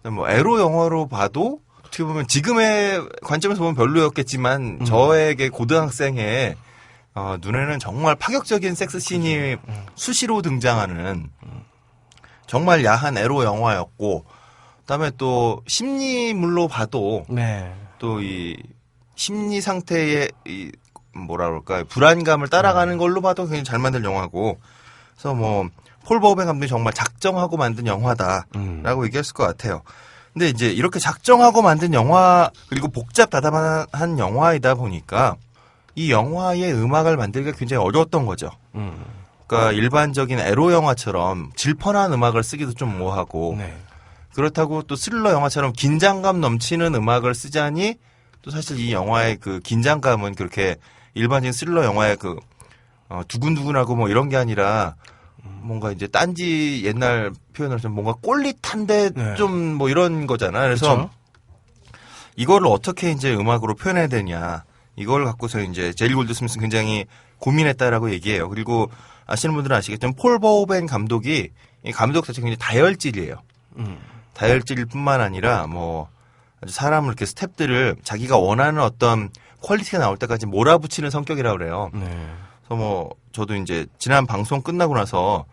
뭐 에로 영화로 봐도 어떻게 보면 지금의 관점에서 보면 별로였겠지만 저에게 고등학생의 눈에는 정말 파격적인 섹스 씬이 수시로 등장하는 정말 야한 에로 영화였고, 그다음에 또 심리물로 봐도 또 이 심리 상태의 이 뭐라 그럴까요? 불안감을 따라가는 걸로 봐도 굉장히 잘 만든 영화고, 그래서 뭐 폴 버호벤 감독이 정말 작정하고 만든 영화다라고 얘기했을 것 같아요. 근데 이제 이렇게 작정하고 만든 영화 그리고 복잡다단한 영화이다 보니까 이 영화의 음악을 만들기가 굉장히 어려웠던 거죠. 그러니까 일반적인 에로 영화처럼 질펀한 음악을 쓰기도 좀 뭐하고, 그렇다고 또 스릴러 영화처럼 긴장감 넘치는 음악을 쓰자니 또 사실 이 영화의 그 긴장감은 그렇게 일반적인 스릴러 영화의 그 두근두근하고 뭐 이런 게 아니라 뭔가 이제 딴지 옛날 표현으로 좀 뭔가 꼴릿한데 좀 뭐 이런 거잖아요. 그래서 이거를 어떻게 이제 음악으로 표현해야 되냐, 이걸 갖고서 이제 제리 골드스미스는 굉장히 고민했다라고 얘기해요. 그리고 아시는 분들은 아시겠지만 폴 버호벤 감독이 이 감독 자체가 굉장히 다혈질이에요. 다혈질일 뿐만 아니라 뭐 아주 사람을 이렇게 스텝들을 자기가 원하는 어떤 퀄리티가 나올 때까지 몰아붙이는 성격이라고 그래요. 네. 그래서 뭐 저도 이제 지난 방송 끝나고 나서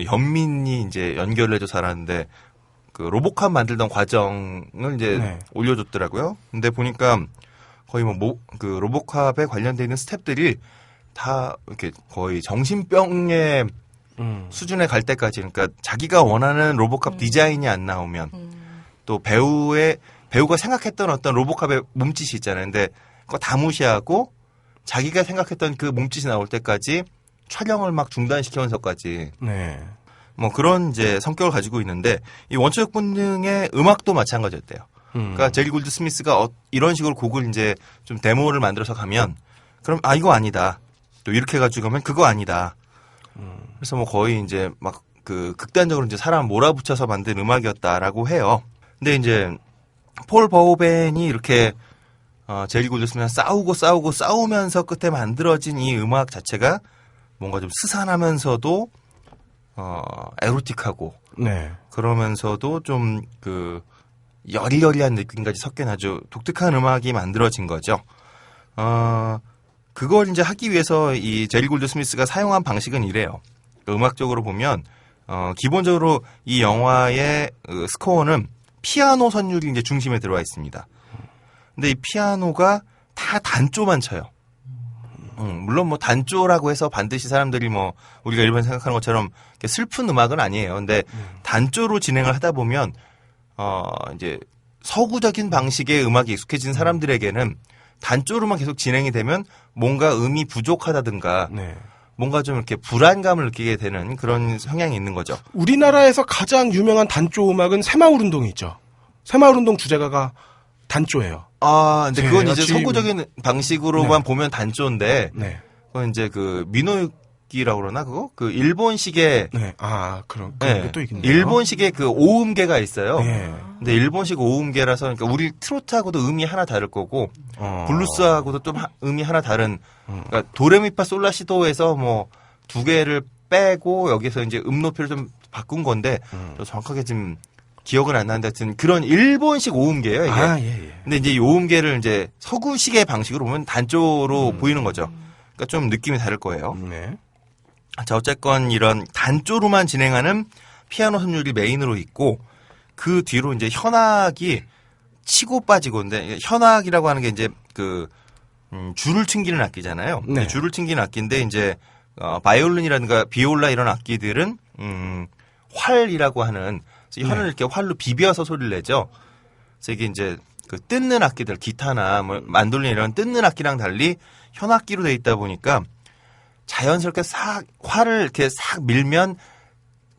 연민이 이제 연결을 해줘서 알았는데 그 로보캅 만들던 과정을 이제 네. 올려줬더라고요. 근데 보니까 거의 그 로보캅에 관련돼 있는 스텝들이 다 이렇게 거의 정신병의 수준에 갈 때까지, 그러니까 자기가 원하는 로보캅 디자인이 안 나오면 또 배우가 생각했던 어떤 로보캅의 몸짓이 있잖아요. 근데 그거 다 무시하고 자기가 생각했던 그 몸짓이 나올 때까지 촬영을 막 중단시키면서까지 네. 뭐 그런 이제 성격을 가지고 있는데 이 원초적 본능의 음악도 마찬가지였대요. 그러니까 제리 골드 스미스가 이런 식으로 곡을 이제 좀 데모를 만들어서 가면 그럼 이거 아니다. 또 이렇게 가지고 가면 그거 아니다. 그래서 뭐 거의 이제 막 그 극단적으로 이제 사람 몰아붙여서 만든 음악이었다라고 해요. 근데 이제 폴 버호벤이 이렇게 제리 골드 스미스랑 싸우면서 끝에 만들어진 이 음악 자체가 뭔가 좀 스산하면서도 에로틱하고 네. 그러면서도 좀 그 여리여리한 느낌까지 섞인 아주 독특한 음악이 만들어진 거죠. 그걸 이제 하기 위해서 이 제리 골드 스미스가 사용한 방식은 이래요. 음악적으로 보면 기본적으로 이 영화의 스코어는 피아노 선율이 이제 중심에 들어와 있습니다. 근데 이 피아노가 다 단조만 쳐요. 물론 뭐 단조라고 해서 반드시 사람들이 뭐 우리가 일반 생각하는 것처럼 슬픈 음악은 아니에요. 근데 단조로 진행을 하다 보면 이제 서구적인 방식의 음악이 익숙해진 사람들에게는 단조로만 계속 진행이 되면 뭔가 음이 부족하다든가 네. 뭔가 좀 이렇게 불안감을 느끼게 되는 그런 성향이 있는 거죠. 우리나라에서 가장 유명한 단조 음악은 새마을운동이 있죠. 새마을운동 주제가가 단조예요. 근데 그건 이제 같이- 서구적인 방식으로만 네. 보면 단조인데 네. 그건 이제 그 민호기라고 그러나 그거? 그 일본식의 네. 그런 네, 게 또 있네요. 일본식의 그 오음계가 있어요. 네. 근데 일본식 오음계라서 그러니까 우리 트로트하고도 음이 하나 다를 거고 블루스하고도 좀 음이 하나 다른 그러니까 도레미파 솔라시도에서 뭐 두 개를 빼고 여기서 이제 음 높이를 좀 바꾼 건데 저 정확하게 지금 기억은 안 나는데 하여튼 그런 일본식 오음계예요, 이게. 예. 근데 이제 이 오음계를 이제 서구식의 방식으로 보면 단조로 보이는 거죠. 그러니까 좀 느낌이 다를 거예요. 네. 자, 어쨌건 이런 단조로만 진행하는 피아노 선율이 메인으로 있고 그 뒤로 이제 현악이 치고 빠지고, 근데 현악이라고 하는 게 이제 그 줄을 튕기는 악기잖아요. 네. 줄을 튕기는 악기인데 이제 바이올린이라든가 비올라 이런 악기들은 활이라고 하는 혀를 이렇게 활로 비벼서 소리를 내죠. 그래서 이게 이제 그 뜯는 악기들, 기타나 뭐 만돌린 이런 뜯는 악기랑 달리 현악기로 돼 있다 보니까 자연스럽게 싹 활을 이렇게 싹 밀면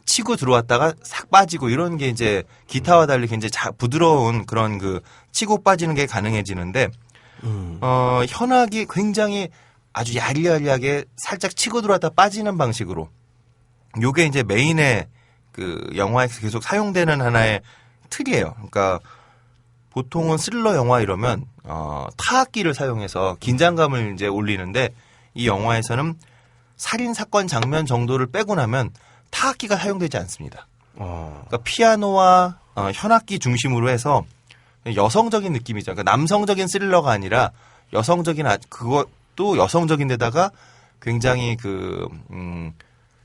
치고 들어왔다가 싹 빠지고 이런 게 이제 기타와 달리 굉장히 부드러운 그런 그 치고 빠지는 게 가능해지는데 현악이 굉장히 아주 야리야리하게 살짝 치고 들어왔다 빠지는 방식으로 요게 이제 메인의 그 영화에서 계속 사용되는 하나의 틀이에요. 그러니까 보통은 스릴러 영화 이러면 타악기를 사용해서 긴장감을 이제 올리는데 이 영화에서는 살인 사건 장면 정도를 빼고 나면 타악기가 사용되지 않습니다. 그러니까 피아노와 현악기 중심으로 해서 여성적인 느낌이죠. 그러니까 남성적인 스릴러가 아니라 여성적인 그것도 여성적인데다가 굉장히 그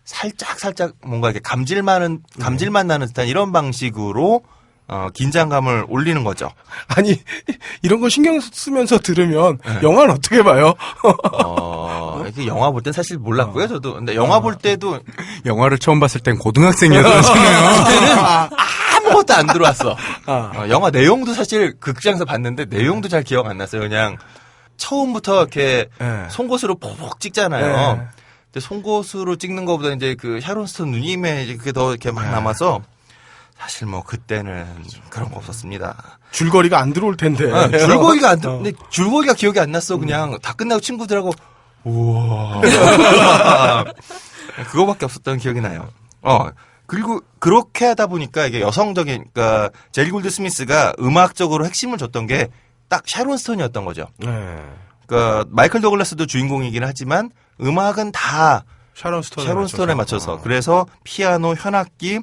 살짝 뭔가 이렇게 감질만 나는 듯한 이런 방식으로 긴장감을 올리는 거죠. 아니 이런 거 신경 쓰면서 들으면 영화는 어떻게 봐요? 이렇게 영화 볼 땐 사실 몰랐고요, 저도. 근데 영화 볼 때도 영화를 처음 봤을 땐 고등학생이었잖아요. 아무것도 안 들어왔어. 영화 내용도 사실 극장에서 봤는데 내용도 잘 기억 안 났어요. 그냥 처음부터 이렇게 네. 송곳으로 푹 찍잖아요. 네. 근데 송곳으로 찍는 것보다 이제 그 샤론 스톤 누님의 이제 그게 더 이렇게 막 남아서 사실 뭐 그때는 그런 거 없었습니다. 줄거리가 안 들어올 텐데. 줄거리가 안 근데 줄거리가 기억이 안 났어. 그냥 다 끝나고 친구들하고 우와. 그거밖에 없었던 기억이 나요. 그리고 그렇게 하다 보니까 이게 여성적인, 그러니까 제리 골드 스미스가 음악적으로 핵심을 줬던 게 딱 샤론 스톤이었던 거죠. 네. 그러니까 마이클 더글라스도 주인공이긴 하지만 음악은 다 샤론 스톤에 맞춰서. 그래서 피아노, 현악기,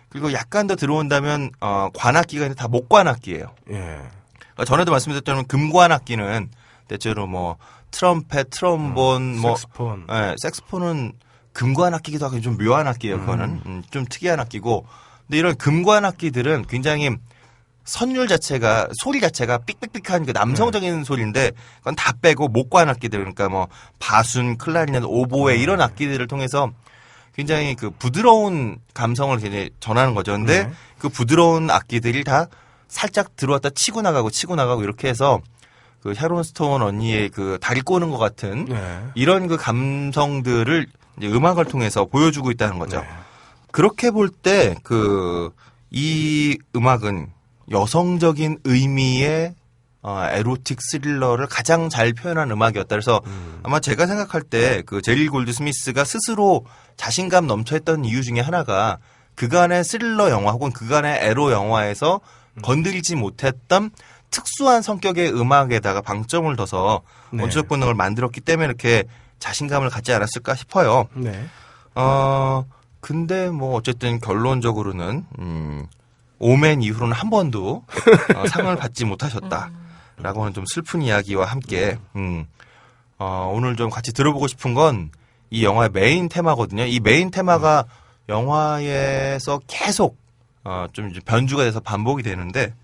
그리고 약간 더 들어온다면 관악기가 다 목관악기예요. 예. 그러니까 전에도 말씀드렸다면 금관악기는 대체로 뭐 트럼펫, 트럼본, 뭐 색스폰. 예, 색스폰은 금관악기기도 하고 좀 묘한 악기예요. 그거는 좀 특이한 악기고. 근데 이런 금관악기들은 굉장히 선율 자체가 소리 자체가 삑삑삑한 그 남성적인 소리인데 그건 다 빼고 목관악기들 그러니까 뭐 바순, 클라리넷, 오보에 이런 악기들을 통해서 굉장히 그 부드러운 감성을 굉장히 전하는 거죠. 근데 그 부드러운 악기들이 다 살짝 들어왔다 치고 나가고 이렇게 해서 그 샤론 스톤 언니의 그 다리 꼬는 것 같은 이런 그 감성들을 이제 음악을 통해서 보여주고 있다는 거죠. 그렇게 볼 때 이 음악은 여성적인 의미의 에로틱 스릴러를 가장 잘 표현한 음악이었다. 그래서 아마 제가 생각할 때 그 제리 골드 스미스가 스스로 자신감 넘쳐했던 이유 중에 하나가 그간의 스릴러 영화 혹은 그간의 에로 영화에서 건드리지 못했던 특수한 성격의 음악에다가 방점을 둬서 원초적 본능을 만들었기 때문에 이렇게 자신감을 갖지 않았을까 싶어요. 네. 근데 뭐 어쨌든 결론적으로는 오맨 이후로는 한 번도 상을 받지 못하셨다라고 하는 좀 슬픈 이야기와 함께 오늘 좀 같이 들어보고 싶은 건 이 영화의 메인 테마거든요. 이 메인 테마가 영화에서 계속 좀 이제 변주가 돼서 반복이 되는데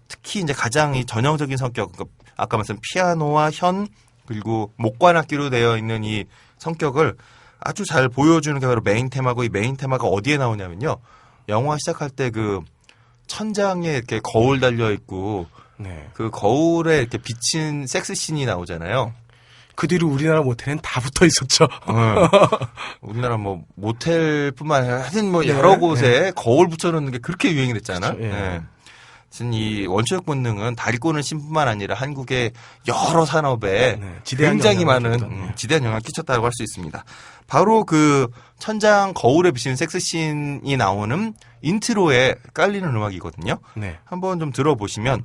특히 이제 가장 이 전형적인 성격, 그러니까 아까 말씀드린 피아노와 현 그리고 목관악기로 되어 있는 이 성격을 아주 잘 보여주는 게 바로 메인 테마고 이 메인 테마가 어디에 나오냐면요. 영화 시작할 때 그 천장에 이렇게 거울 달려 있고 그 거울에 이렇게 비친 섹스 씬이 나오잖아요. 그 뒤로 우리나라 모텔엔 다 붙어 있었죠. 우리나라 뭐 모텔뿐만 아니라 하여튼 뭐 여러 곳에 거울 붙여놓는 게 그렇게 유행이 됐잖아. 그렇죠. 예. 이 원초적 본능은 다리 꼬는 신뿐만 아니라 한국의 여러 산업에 지대한 굉장히 영향을 많은 끼쳤던, 지대한 영향을 끼쳤다고 할 수 있습니다. 바로 그 천장 거울에 비친 섹스씬이 나오는 인트로에 깔리는 음악이거든요. 네. 한번 좀 들어보시면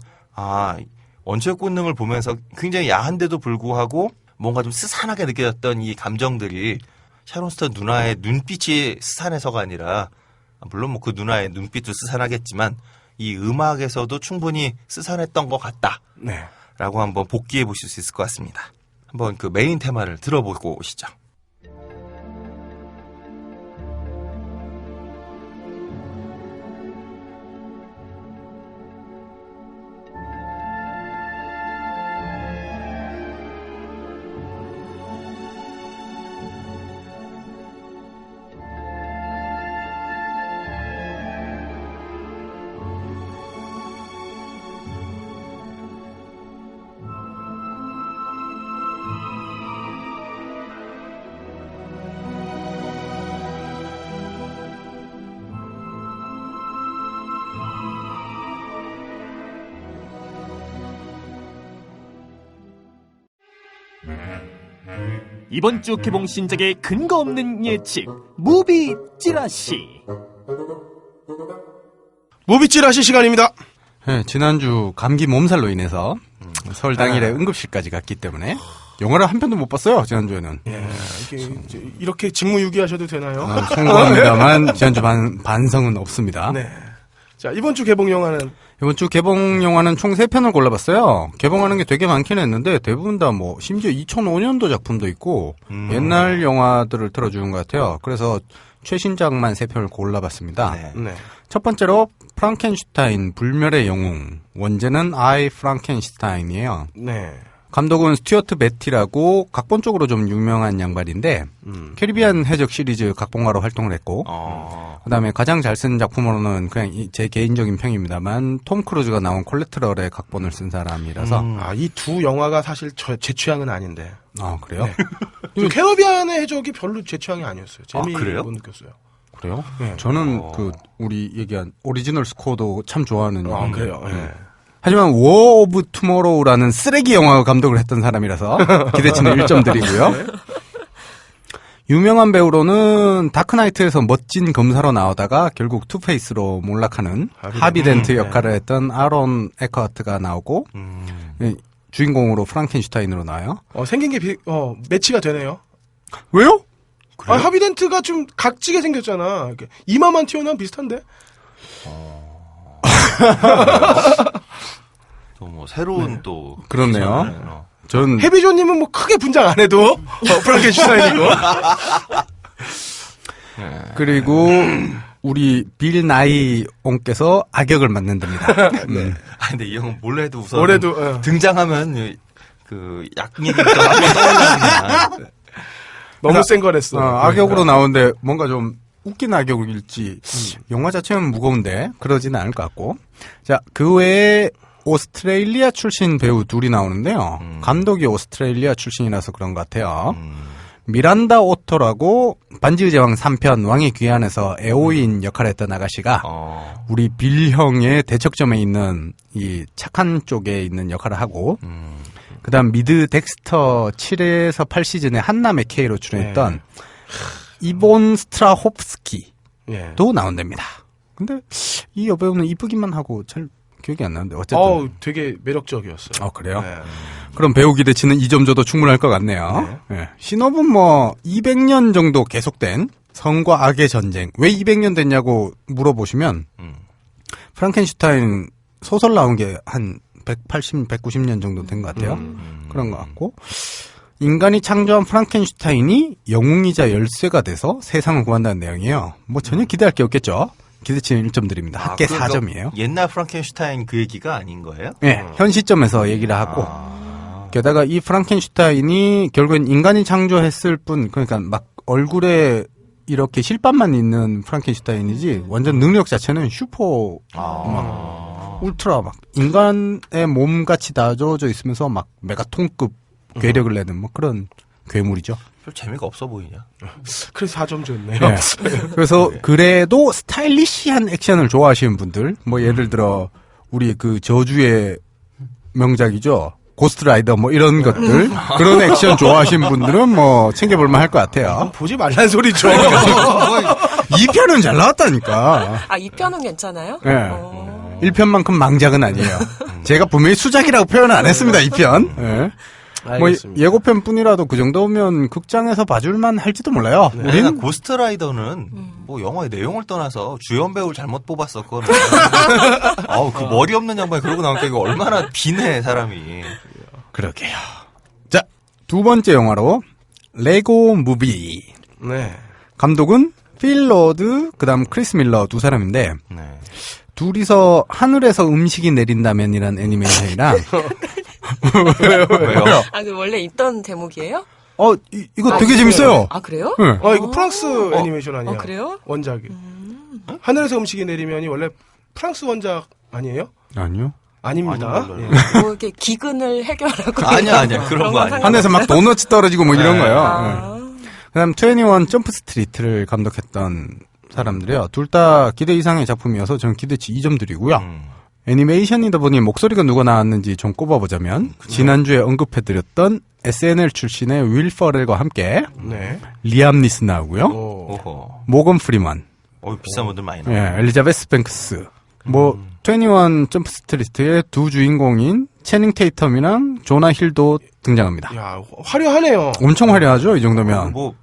원초적 본능을 보면서 굉장히 야한데도 불구하고 뭔가 좀 스산하게 느껴졌던 이 감정들이 샤론 스톤 누나의 눈빛이 스산해서가 아니라 물론 뭐 그 누나의 눈빛도 스산하겠지만 이 음악에서도 충분히 스산했던 것 같다. 라고 한번 복기해 보실 수 있을 것 같습니다. 한번 그 메인 테마를 들어보고 오시죠. 이번 주 개봉 신작의 근거 없는 예측 무비 찌라시. 무비찌라시 시간입니다. 네, 지난주 감기 몸살로 인해서 설 당일에 응급실까지 갔기 때문에 영화를 한 편도 못 봤어요. 지난주에는. 이렇게 직무유기하셔도 되나요? 송구합니다만 지난주 반성은 없습니다. 네. 자, 이번 주 개봉 영화는 이번 주 개봉 영화는 총 3편을 골라봤어요. 개봉하는 게 되게 많긴 했는데 대부분 다 뭐 심지어 2005년도 작품도 있고 옛날 영화들을 틀어주는 것 같아요. 그래서 최신작만 3편을 골라봤습니다. 네. 첫 번째로 프랑켄슈타인 불멸의 영웅. 원제는 I 프랑켄슈타인이에요. 네. 감독은 스튜어트 베티라고 각본적으로 좀 유명한 양반인데 캐리비안 해적 시리즈 각본가로 활동을 했고 그다음에 가장 잘 쓴 작품으로는 그냥 제 개인적인 평입니다만 톰 크루즈가 나온 콜레트럴의 각본을 쓴 사람이라서 이 두 영화가 사실 제 취향은 아닌데. 그래요? 네. 캐리비안의 해적이 별로 제 취향이 아니었어요. 그래요? 못 느꼈어요. 그래요? 네. 저는 우리 얘기한 오리지널 스코어도 참 좋아하는 그래요. 네. 하지만 워 오브 투모로우라는 쓰레기 영화 감독을 했던 사람이라서 기대치는 1점 드리고요. 유명한 배우로는 다크나이트에서 멋진 검사로 나오다가 결국 투페이스로 몰락하는 하비덴트 역할을 했던 아론 에커하트가 나오고 주인공으로 프랑켄슈타인으로 나와요. 생긴 게 매치가 되네요. 왜요? 아, 하비덴트가 좀 각지게 생겼잖아. 이렇게 이마만 튀어나오면 비슷한데? 또 뭐 새로운 또 그렇네요. 전 해비조님은 뭐 크게 분장 안 해도 프랑켄슈타인이고. 그리고 우리 빌 나이 옹께서 악역을 맡는답니다. 아 근데 이 형은 몰래도 우선 올해도 등장하면 그 약얘기부터 한번 떠올라요. 너무 센 거랬어. 악역으로 나오는데 뭔가 좀 웃긴 악역일지 영화 자체는 무거운데 그러지는 않을 것 같고. 자, 그 외에 오스트레일리아 출신 배우 둘이 나오는데요. 감독이 오스트레일리아 출신이라서 그런 것 같아요. 미란다 오토라고 반지의 제왕 3편 왕의 귀환에서 애호인 역할을 했던 아가씨가 우리 빌 형의 대척점에 있는 이 착한 쪽에 있는 역할을 하고 그다음 미드 덱스터 7에서 8시즌에 한남의 K로 출연했던 이본 스트라홉스키도 예. 나온답니다. 근데 이 여배우는 이쁘기만 하고 잘 기억이 안 나는데 어쨌든 되게 매력적이었어요. 그래요? 네. 그럼 배우 기대치는 2점 줘도 충분할 것 같네요. 네. 신업은 뭐 200년 정도 계속된 성과 악의 전쟁. 왜 200년 됐냐고 물어보시면 프랑켄슈타인 소설 나온 게 한 180, 190년 정도 된 것 같아요. 그런 것 같고 인간이 창조한 프랑켄슈타인이 영웅이자 열쇠가 돼서 세상을 구한다는 내용이에요. 뭐 전혀 기대할 게 없겠죠. 기대치는 1점 드립니다. 합계 4점이에요. 옛날 프랑켄슈타인 그 얘기가 아닌 거예요? 네, 현 시점에서 얘기를 하고 게다가 이 프랑켄슈타인이 결국엔 인간이 창조했을 뿐 그러니까 막 얼굴에 이렇게 실밥만 있는 프랑켄슈타인이지 완전 능력 자체는 슈퍼 막 울트라 막 인간의 몸같이 다져져 있으면서 막 메가톤급 괴력을 내는 뭐 그런 괴물이죠. 별 재미가 없어 보이냐? 그래서 4점 줬네요. 네. 그래서 그래도 스타일리시한 액션을 좋아하시는 분들 뭐 예를 들어 우리 그 저주의 명작이죠. 고스트라이더 뭐 이런 것들 그런 액션 좋아하시는 분들은 뭐 챙겨볼만 할 것 같아요. 보지 말란 소리죠. 2편은 잘 나왔다니까. 아, 이 편은 괜찮아요? 네. 1편만큼 망작은 아니에요. 제가 분명히 수작이라고 표현을 안 했습니다. 2편. 네. 뭐 알겠습니다. 예고편 뿐이라도 그 정도면 극장에서 봐줄만 할지도 몰라요. 우리는 우리는 고스트라이더는 뭐 영화의 내용을 떠나서 주연 배우를 잘못 뽑았었거든. 아우 그 머리 없는 양반이 그러고 나오니까 이거 얼마나 비네 사람이. 그러게요. 자, 두 번째 영화로 레고 무비. 네. 감독은 필 로드, 그다음 크리스 밀러 두 사람인데 네. 둘이서 하늘에서 음식이 내린다면이란 애니메이션이랑 왜요? 아, 그 원래 있던 대목이에요? 이거 아, 되게 네. 재밌어요. 아, 그래요? 네. 이거 프랑스 애니메이션 아니에요? 그래요? 원작이. 하늘에서 음식이 내리면이 원래 프랑스 원작 아니에요? 아니요. 아닙니다. 몰라요. 예. 뭐 이렇게 기근을 해결하고 아니야 그런 거 아니야. 하늘에서 막 도넛이 떨어지고 뭐 이런 거요. 네. 아, 그다음 21 점프 스트리트를 감독했던 사람들이요. 둘 다 기대 이상의 작품이어서 저는 기대치 2점 드리고요. 애니메이션이다 보니 목소리가 누가 나왔는지 좀 꼽아보자면 지난주에 언급해드렸던 SNL 출신의 윌 퍼렐과 함께 네. 리암 니슨 나오고요. 오호. 모건 프리먼, 비싼 분들 많이 나와. 예, 엘리자베스 뱅크스, 뭐 21 점프 스트리트의 두 주인공인 채닝 테이텀이랑 조나 힐도 등장합니다. 야, 화려하네요. 엄청 화려하죠, 이 정도면. 뭐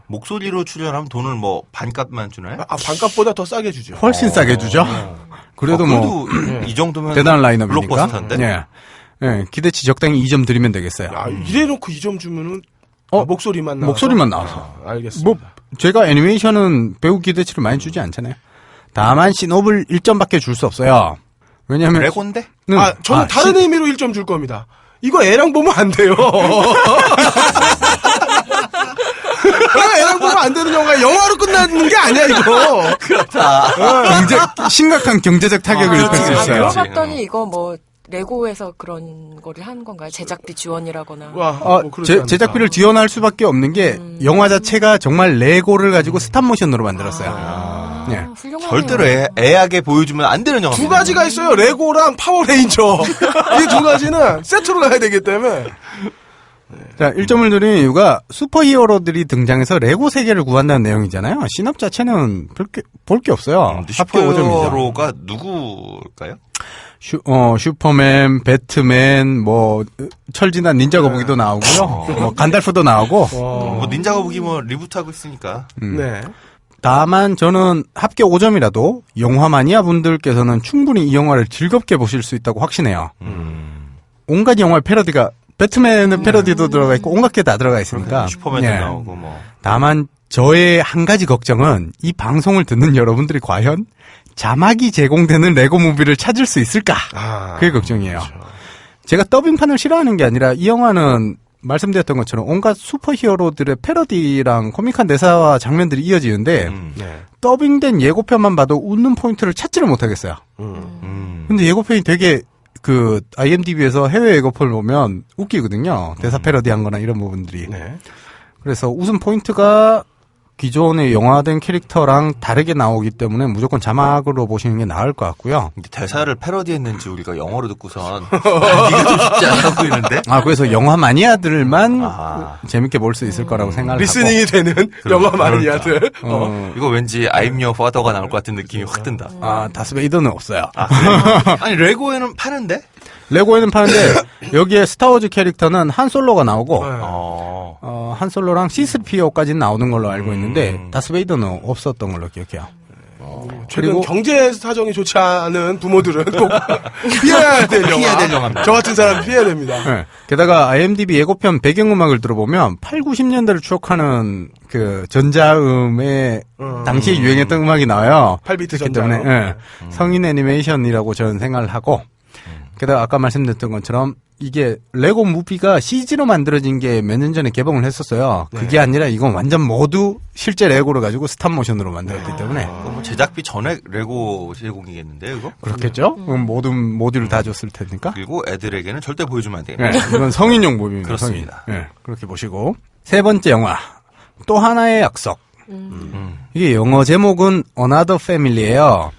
목소리로 출연하면 돈을 뭐 반값만 주나요? 반값보다 더 싸게 주죠. 훨씬 싸게 주죠. 그래도 뭐 이 정도면 대단한 라인업이니까. 블록버스터인데. 예. 예, 기대치 적당히 2점 드리면 되겠어요. 야, 이래놓고 2점 주면은 목소리만 나와서. 목소리만 나와서. 알겠습니다. 뭐 제가 애니메이션은 배우 기대치를 많이 주지 않잖아요. 다만 신업을 1점밖에 줄 수 없어요. 왜냐하면 레고인데? 저는 다른 의미로 1점 줄 겁니다. 이거 애랑 보면 안 돼요. 애랑 보면 안 되는 영화로 끝나는 게 아니야, 이거. 심각한 경제적 타격을 입힐 수 있어요. 들어봤더니 이거 뭐 레고에서 그런 거를 한 건가요? 제작비 지원이라거나. 와, 뭐 그러지 않을까. 제작비를 지원할 수밖에 없는 게 영화 자체가 정말 레고를 가지고 스탑모션으로 만들었어요. 예. 훌륭하네요. 절대로 애하게 보여주면 안 되는 영화. 두 가지가 있어요. 레고랑 파워레인저. 이 두 가지는 세트로 가야 되기 때문에. 자, 1점을 드리는 이유가 슈퍼히어로들이 등장해서 레고 세계를 구한다는 내용이잖아요. 신업 자체는 볼 게 없어요. 합계 5점이죠. 슈퍼히어로가 누굴까요? 슈퍼맨, 배트맨, 뭐 철진한 닌자 거북이도 나오고요. 뭐 간달프도 나오고. 뭐 닌자 거북이 뭐 리부트하고 있으니까. 네. 다만 저는 합계 5점이라도 영화 마니아 분들께서는 충분히 이 영화를 즐겁게 보실 수 있다고 확신해요. 온갖 영화의 패러디가 배트맨은 패러디도 들어가 있고 온갖 게 다 들어가 있으니까. 슈퍼맨도 예. 나오고 뭐. 다만 저의 한 가지 걱정은 이 방송을 듣는 여러분들이 과연 자막이 제공되는 레고 무비를 찾을 수 있을까? 그게 걱정이에요. 그렇죠. 제가 더빙판을 싫어하는 게 아니라 이 영화는 말씀드렸던 것처럼 온갖 슈퍼히어로들의 패러디랑 코믹한 대사와 장면들이 이어지는데 네. 더빙된 예고편만 봐도 웃는 포인트를 찾지를 못하겠어요. 근데 예고편이 되게 그 IMDb에서 해외 예고편을 보면 웃기거든요. 대사 패러디한 거나 이런 부분들이. 네. 그래서 웃음 포인트가 기존의 영화된 캐릭터랑 다르게 나오기 때문에 무조건 자막으로 보시는 게 나을 것 같고요. 근데 대사를 패러디했는지 우리가 영어로 듣고선 이게 좀 쉽지 않아 보이는데? 그래서 영화 마니아들만 아. 재밌게 볼 수 있을 거라고 생각을 리스닝이 되는 영화 마니아들. 이거 왠지 I'm Your Father가 나올 것 같은 느낌이 확 든다. 하고. 다스베이더는 없어요. 아니 레고에는 파는데? 레고에는 파는데 여기에 스타워즈 캐릭터는 한 솔로가 나오고 한 솔로랑 C-3PO까지는 나오는 걸로 알고 있는데 다스베이더는 없었던 걸로 기억해요. 최근 그리고 경제 사정이 좋지 않은 부모들은 꼭 피해야 될 영화. 피해야 될 영화입니다. 저 같은 사람 피해야 됩니다. 네. 게다가 IMDb 예고편 배경음악을 들어보면 8, 90년대를 추억하는 그 전자음의 당시에 유행했던 음악이 나와요. 8비트 그렇기 전자음. 때문에 예, 성인 애니메이션이라고 저는 생각을 하고 게다가 아까 말씀드렸던 것처럼 이게 레고 무비가 CG로 만들어진 게 몇 년 전에 개봉을 했었어요. 그게 아니라 이건 완전 모두 실제 레고를 가지고 스탑 모션으로 만들었기 때문에 뭐 제작비 전액 레고 제공이겠는데요, 이거? 그렇겠죠? 모든 모듈을 다 줬을 테니까. 그리고 애들에게는 절대 보여주면 안 되겠네. 네, 이건 성인용 무비입니다. 그렇습니다. 성인. 네, 그렇게 보시고 세 번째 영화 또 하나의 약속. 이게 영어 제목은 Another Family예요.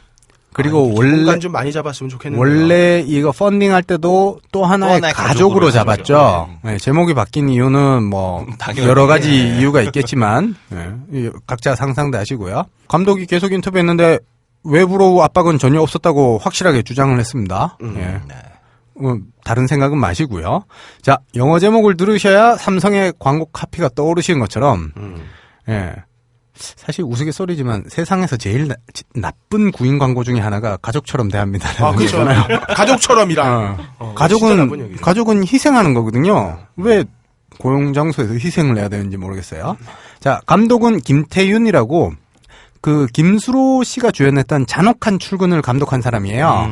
그리고 공간 좀 많이 잡았으면 좋겠는데. 원래 이거 펀딩할 때도 또 하나의 가족으로 잡았죠. 네, 제목이 바뀐 이유는 뭐 당연히. 여러 가지 이유가 있겠지만 네, 각자 상상도 하시고요. 감독이 계속 인터뷰했는데 외부로 압박은 전혀 없었다고 확실하게 주장을 했습니다. 예. 다른 생각은 마시고요. 자, 영어 제목을 들으셔야 삼성의 광고 카피가 떠오르시는 것처럼 예. 사실 우스갯소리지만 세상에서 제일 나쁜 구인 광고 중에 하나가 가족처럼 대합니다. 그렇죠. 가족처럼이라. 가족은 희생하는 거거든요. 왜 고용장소에서 희생을 해야 되는지 모르겠어요. 자, 감독은 김태윤이라고 그 김수로 씨가 주연했던 잔혹한 출근을 감독한 사람이에요.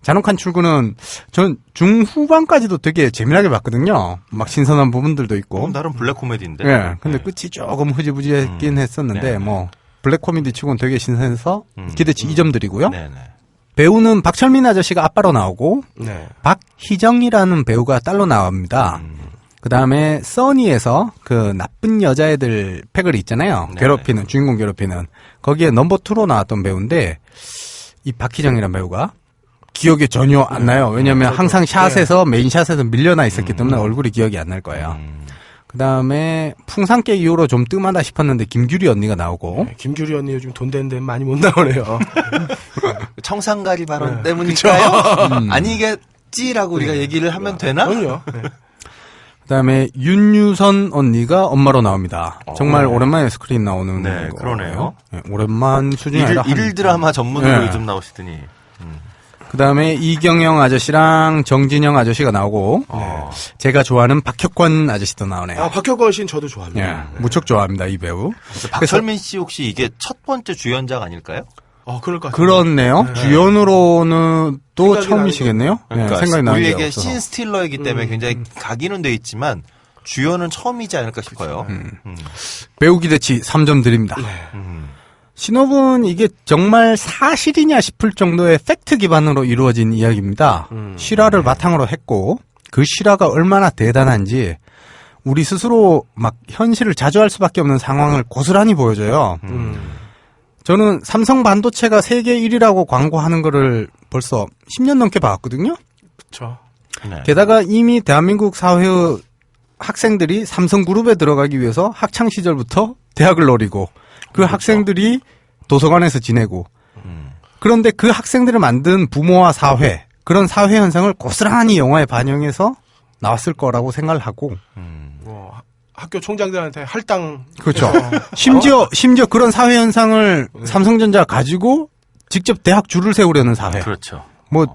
잔혹한 출근은 전 중후반까지도 되게 재미나게 봤거든요. 막 신선한 부분들도 있고. 나름 블랙 코미디인데. 예. 근데 끝이 조금 흐지부지했긴 했었는데 뭐 블랙 코미디 치고는 되게 신선해서 기대치 2점 드리고요. 네네. 배우는 박철민 아저씨가 아빠로 나오고 네. 박희정이라는 배우가 딸로 나옵니다. 그 다음에 써니에서 그 나쁜 여자애들 패거리 있잖아요. 괴롭히는 주인공 괴롭히는 거기에 넘버 2로 나왔던 배우인데 이 박희정이라는 배우가 기억이 전혀 안 나요. 왜냐하면 항상 샷에서 메인 샷에서 밀려나 있었기 때문에 얼굴이 기억이 안 날 거예요. 그 다음에 풍산깨 이후로 좀 뜸하다 싶었는데 김규리 언니가 나오고 김규리 언니 요즘 돈 되는 데 많이 못 나오네요. 청산가리 발언 때문일까요? 아니겠지라고 우리가 얘기를 하면 되나? 그럼요. 그다음에 윤유선 언니가 엄마로 나옵니다. 정말 오랜만에 스크린 나오는 네, 그러네요. 네, 오랜만 수준이 아니라 일 드라마 전문으로 네. 요즘 나오시더니. 그다음에 이경영 아저씨랑 정진영 아저씨가 나오고 제가 좋아하는 박혁권 아저씨도 나오네요. 박혁권 씨는 저도 좋아합니다. 예, 무척 좋아합니다 이 배우. 박철민 씨 혹시 이게 첫 번째 주연작 아닐까요? 그럴 것 같아요. 그렇네요. 주연으로는 또 생각이 처음이시겠네요. 그러니까 생각이 나는 게 우리에게 없어서. 신 스틸러이기 때문에 굉장히 각인은 돼 있지만 주연은 처음이지 않을까 싶어요. 배우 기대치 3점 드립니다. 신업은 이게 정말 사실이냐 싶을 정도의 팩트 기반으로 이루어진 이야기입니다. 실화를 바탕으로 했고 그 실화가 얼마나 대단한지 우리 스스로 막 현실을 자조할 수밖에 없는 상황을 고스란히 보여줘요. 저는 삼성 반도체가 세계 1위라고 광고하는 거를 벌써 10년 넘게 봤거든요. 그렇죠. 네. 게다가 이미 대한민국 사회의 학생들이 삼성그룹에 들어가기 위해서 학창 시절부터 대학을 노리고 그 학생들이 도서관에서 지내고 그런데 그 학생들을 만든 부모와 사회 그런 사회 현상을 고스란히 영화에 반영해서 나왔을 거라고 생각을 하고. 뭐 학교 총장들한테 할당. 그렇죠. 심지어 그런 사회 현상을 삼성전자 가지고 직접 대학 줄을 세우려는 사회. 그렇죠. 뭐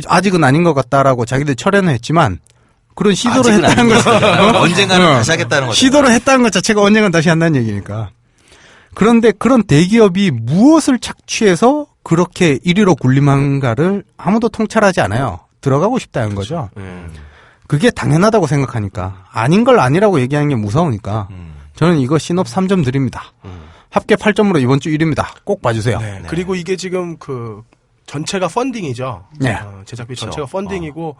아직은 아닌 것 같다라고 자기들 철회는 했지만 그런 시도를 했다는 것 언젠가는 다시 하겠다는 거죠. 시도를 했다는 것 자체가 언젠간 다시 한다는 얘기니까. 그런데 그런 대기업이 무엇을 착취해서 그렇게 1위로 군림한가를 아무도 통찰하지 않아요. 들어가고 싶다는 거죠. 그게 당연하다고 생각하니까. 아닌 걸 아니라고 얘기하는 게 무서우니까. 저는 이거 신업 3점 드립니다. 합계 8점으로 이번 주 1위입니다. 꼭 봐주세요. 네. 그리고 이게 지금 그 전체가 펀딩이죠. 네. 제작비 전체가 펀딩이고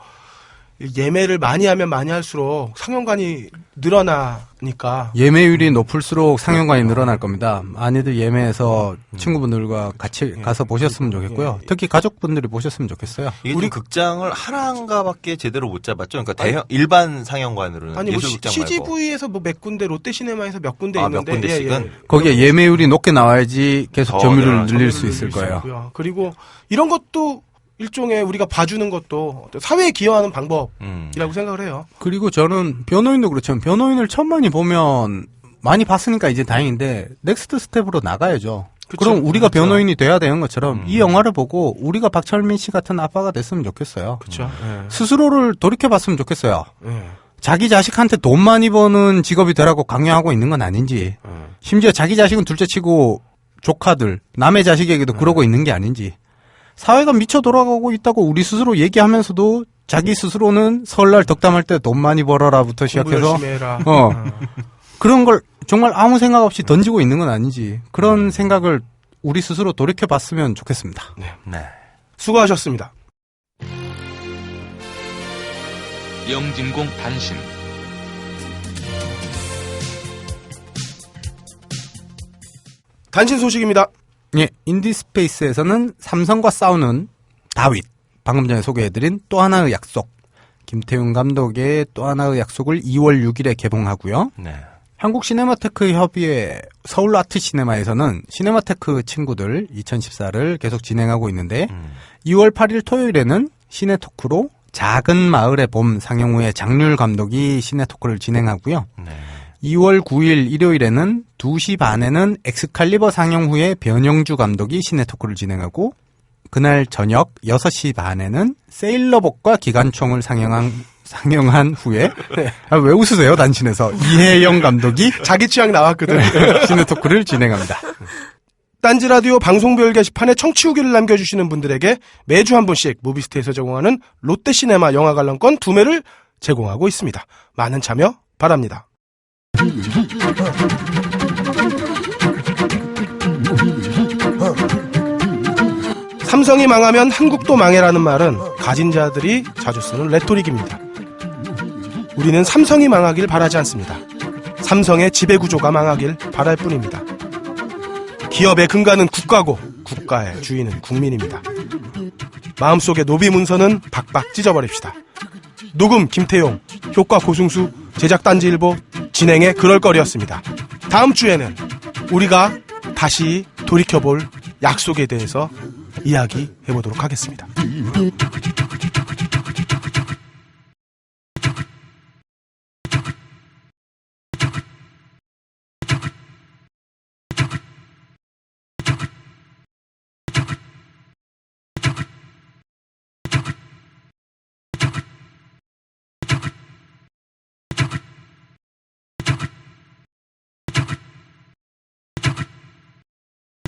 예매를 많이 하면 많이 할수록 상영관이 늘어나니까. 예매율이 높을수록 상영관이 늘어날 겁니다. 많이들 예매해서 친구분들과 같이 가서 보셨으면 좋겠고요. 특히 가족분들이 보셨으면 좋겠어요. 이게 우리 극장을 하나인가밖에 제대로 못 잡았죠. 그러니까 대형 일반 상영관으로는 아니 뭐 예술극장 말고. CGV에서 뭐 몇 군데 롯데시네마에서 몇 군데 몇 있는데 군데씩은 거기에 예매율이 높게 나와야지 계속 더 점유율을 늘릴 수 점유율을 있을 늘릴 수 거예요. 있고요. 그리고 이런 것도 일종의 우리가 봐주는 것도 사회에 기여하는 방법이라고 생각을 해요. 그리고 저는 변호인도 그렇죠. 변호인을 천만이 보면 많이 봤으니까 이제 다행인데 넥스트 스텝으로 나가야죠. 그쵸. 그럼 우리가 그렇죠. 변호인이 돼야 되는 것처럼 이 영화를 보고 우리가 박철민 씨 같은 아빠가 됐으면 좋겠어요. 그렇죠. 스스로를 돌이켜봤으면 좋겠어요. 네. 자기 자식한테 돈 많이 버는 직업이 되라고 강요하고 있는 건 아닌지, 심지어 자기 자식은 둘째치고 조카들, 남의 자식에게도 그러고 있는 게 아닌지, 사회가 미쳐 돌아가고 있다고 우리 스스로 얘기하면서도 자기 스스로는 설날 덕담할 때 돈 많이 벌어라부터 공부 시작해서 열심히 해라. 그런 걸 정말 아무 생각 없이 던지고 있는 건 아닌지, 그런 생각을 우리 스스로 돌이켜봤으면 좋겠습니다. 네. 수고하셨습니다. 영진공 단신. 단신 소식입니다. 예, 인디스페이스에서는 삼성과 싸우는 다윗, 방금 전에 소개해드린 또 하나의 약속, 김태훈 감독의 또 하나의 약속을 2월 6일에 개봉하고요. 네. 한국 시네마테크 협의회 서울 아트 시네마에서는 시네마테크 친구들 2014를 계속 진행하고 있는데 2월 8일 토요일에는 시네토크로 작은 마을의 봄 상영 후에 장률 감독이 시네토크를 진행하고요. 네. 2월 9일 일요일에는 2시 반에는 엑스칼리버 상영 후에 변영주 감독이 시네토크를 진행하고 그날 저녁 6시 반에는 세일러복과 기관총을 상영한 후에 왜 웃으세요 단신에서 이혜영 감독이 자기 취향 나왔거든. 시네토크를 진행합니다. 딴지라디오 방송별 게시판에 청취 후기를 남겨주시는 분들에게 매주 한 분씩 무비스테에서 제공하는 롯데시네마 영화 관람권 2매를 제공하고 있습니다. 많은 참여 바랍니다. 삼성이 망하면 한국도 망해라는 말은 가진 자들이 자주 쓰는 레토릭입니다. 우리는 삼성이 망하길 바라지 않습니다. 삼성의 지배구조가 망하길 바랄 뿐입니다. 기업의 근간은 국가고 국가의 주인은 국민입니다. 마음속의 노비 문서는 박박 찢어버립시다. 녹음 김태용, 효과 고승수, 제작 딴지일보, 진행의 그럴거리였습니다. 다음 주에는 우리가 다시 돌이켜볼 약속에 대해서 이야기해보도록 하겠습니다.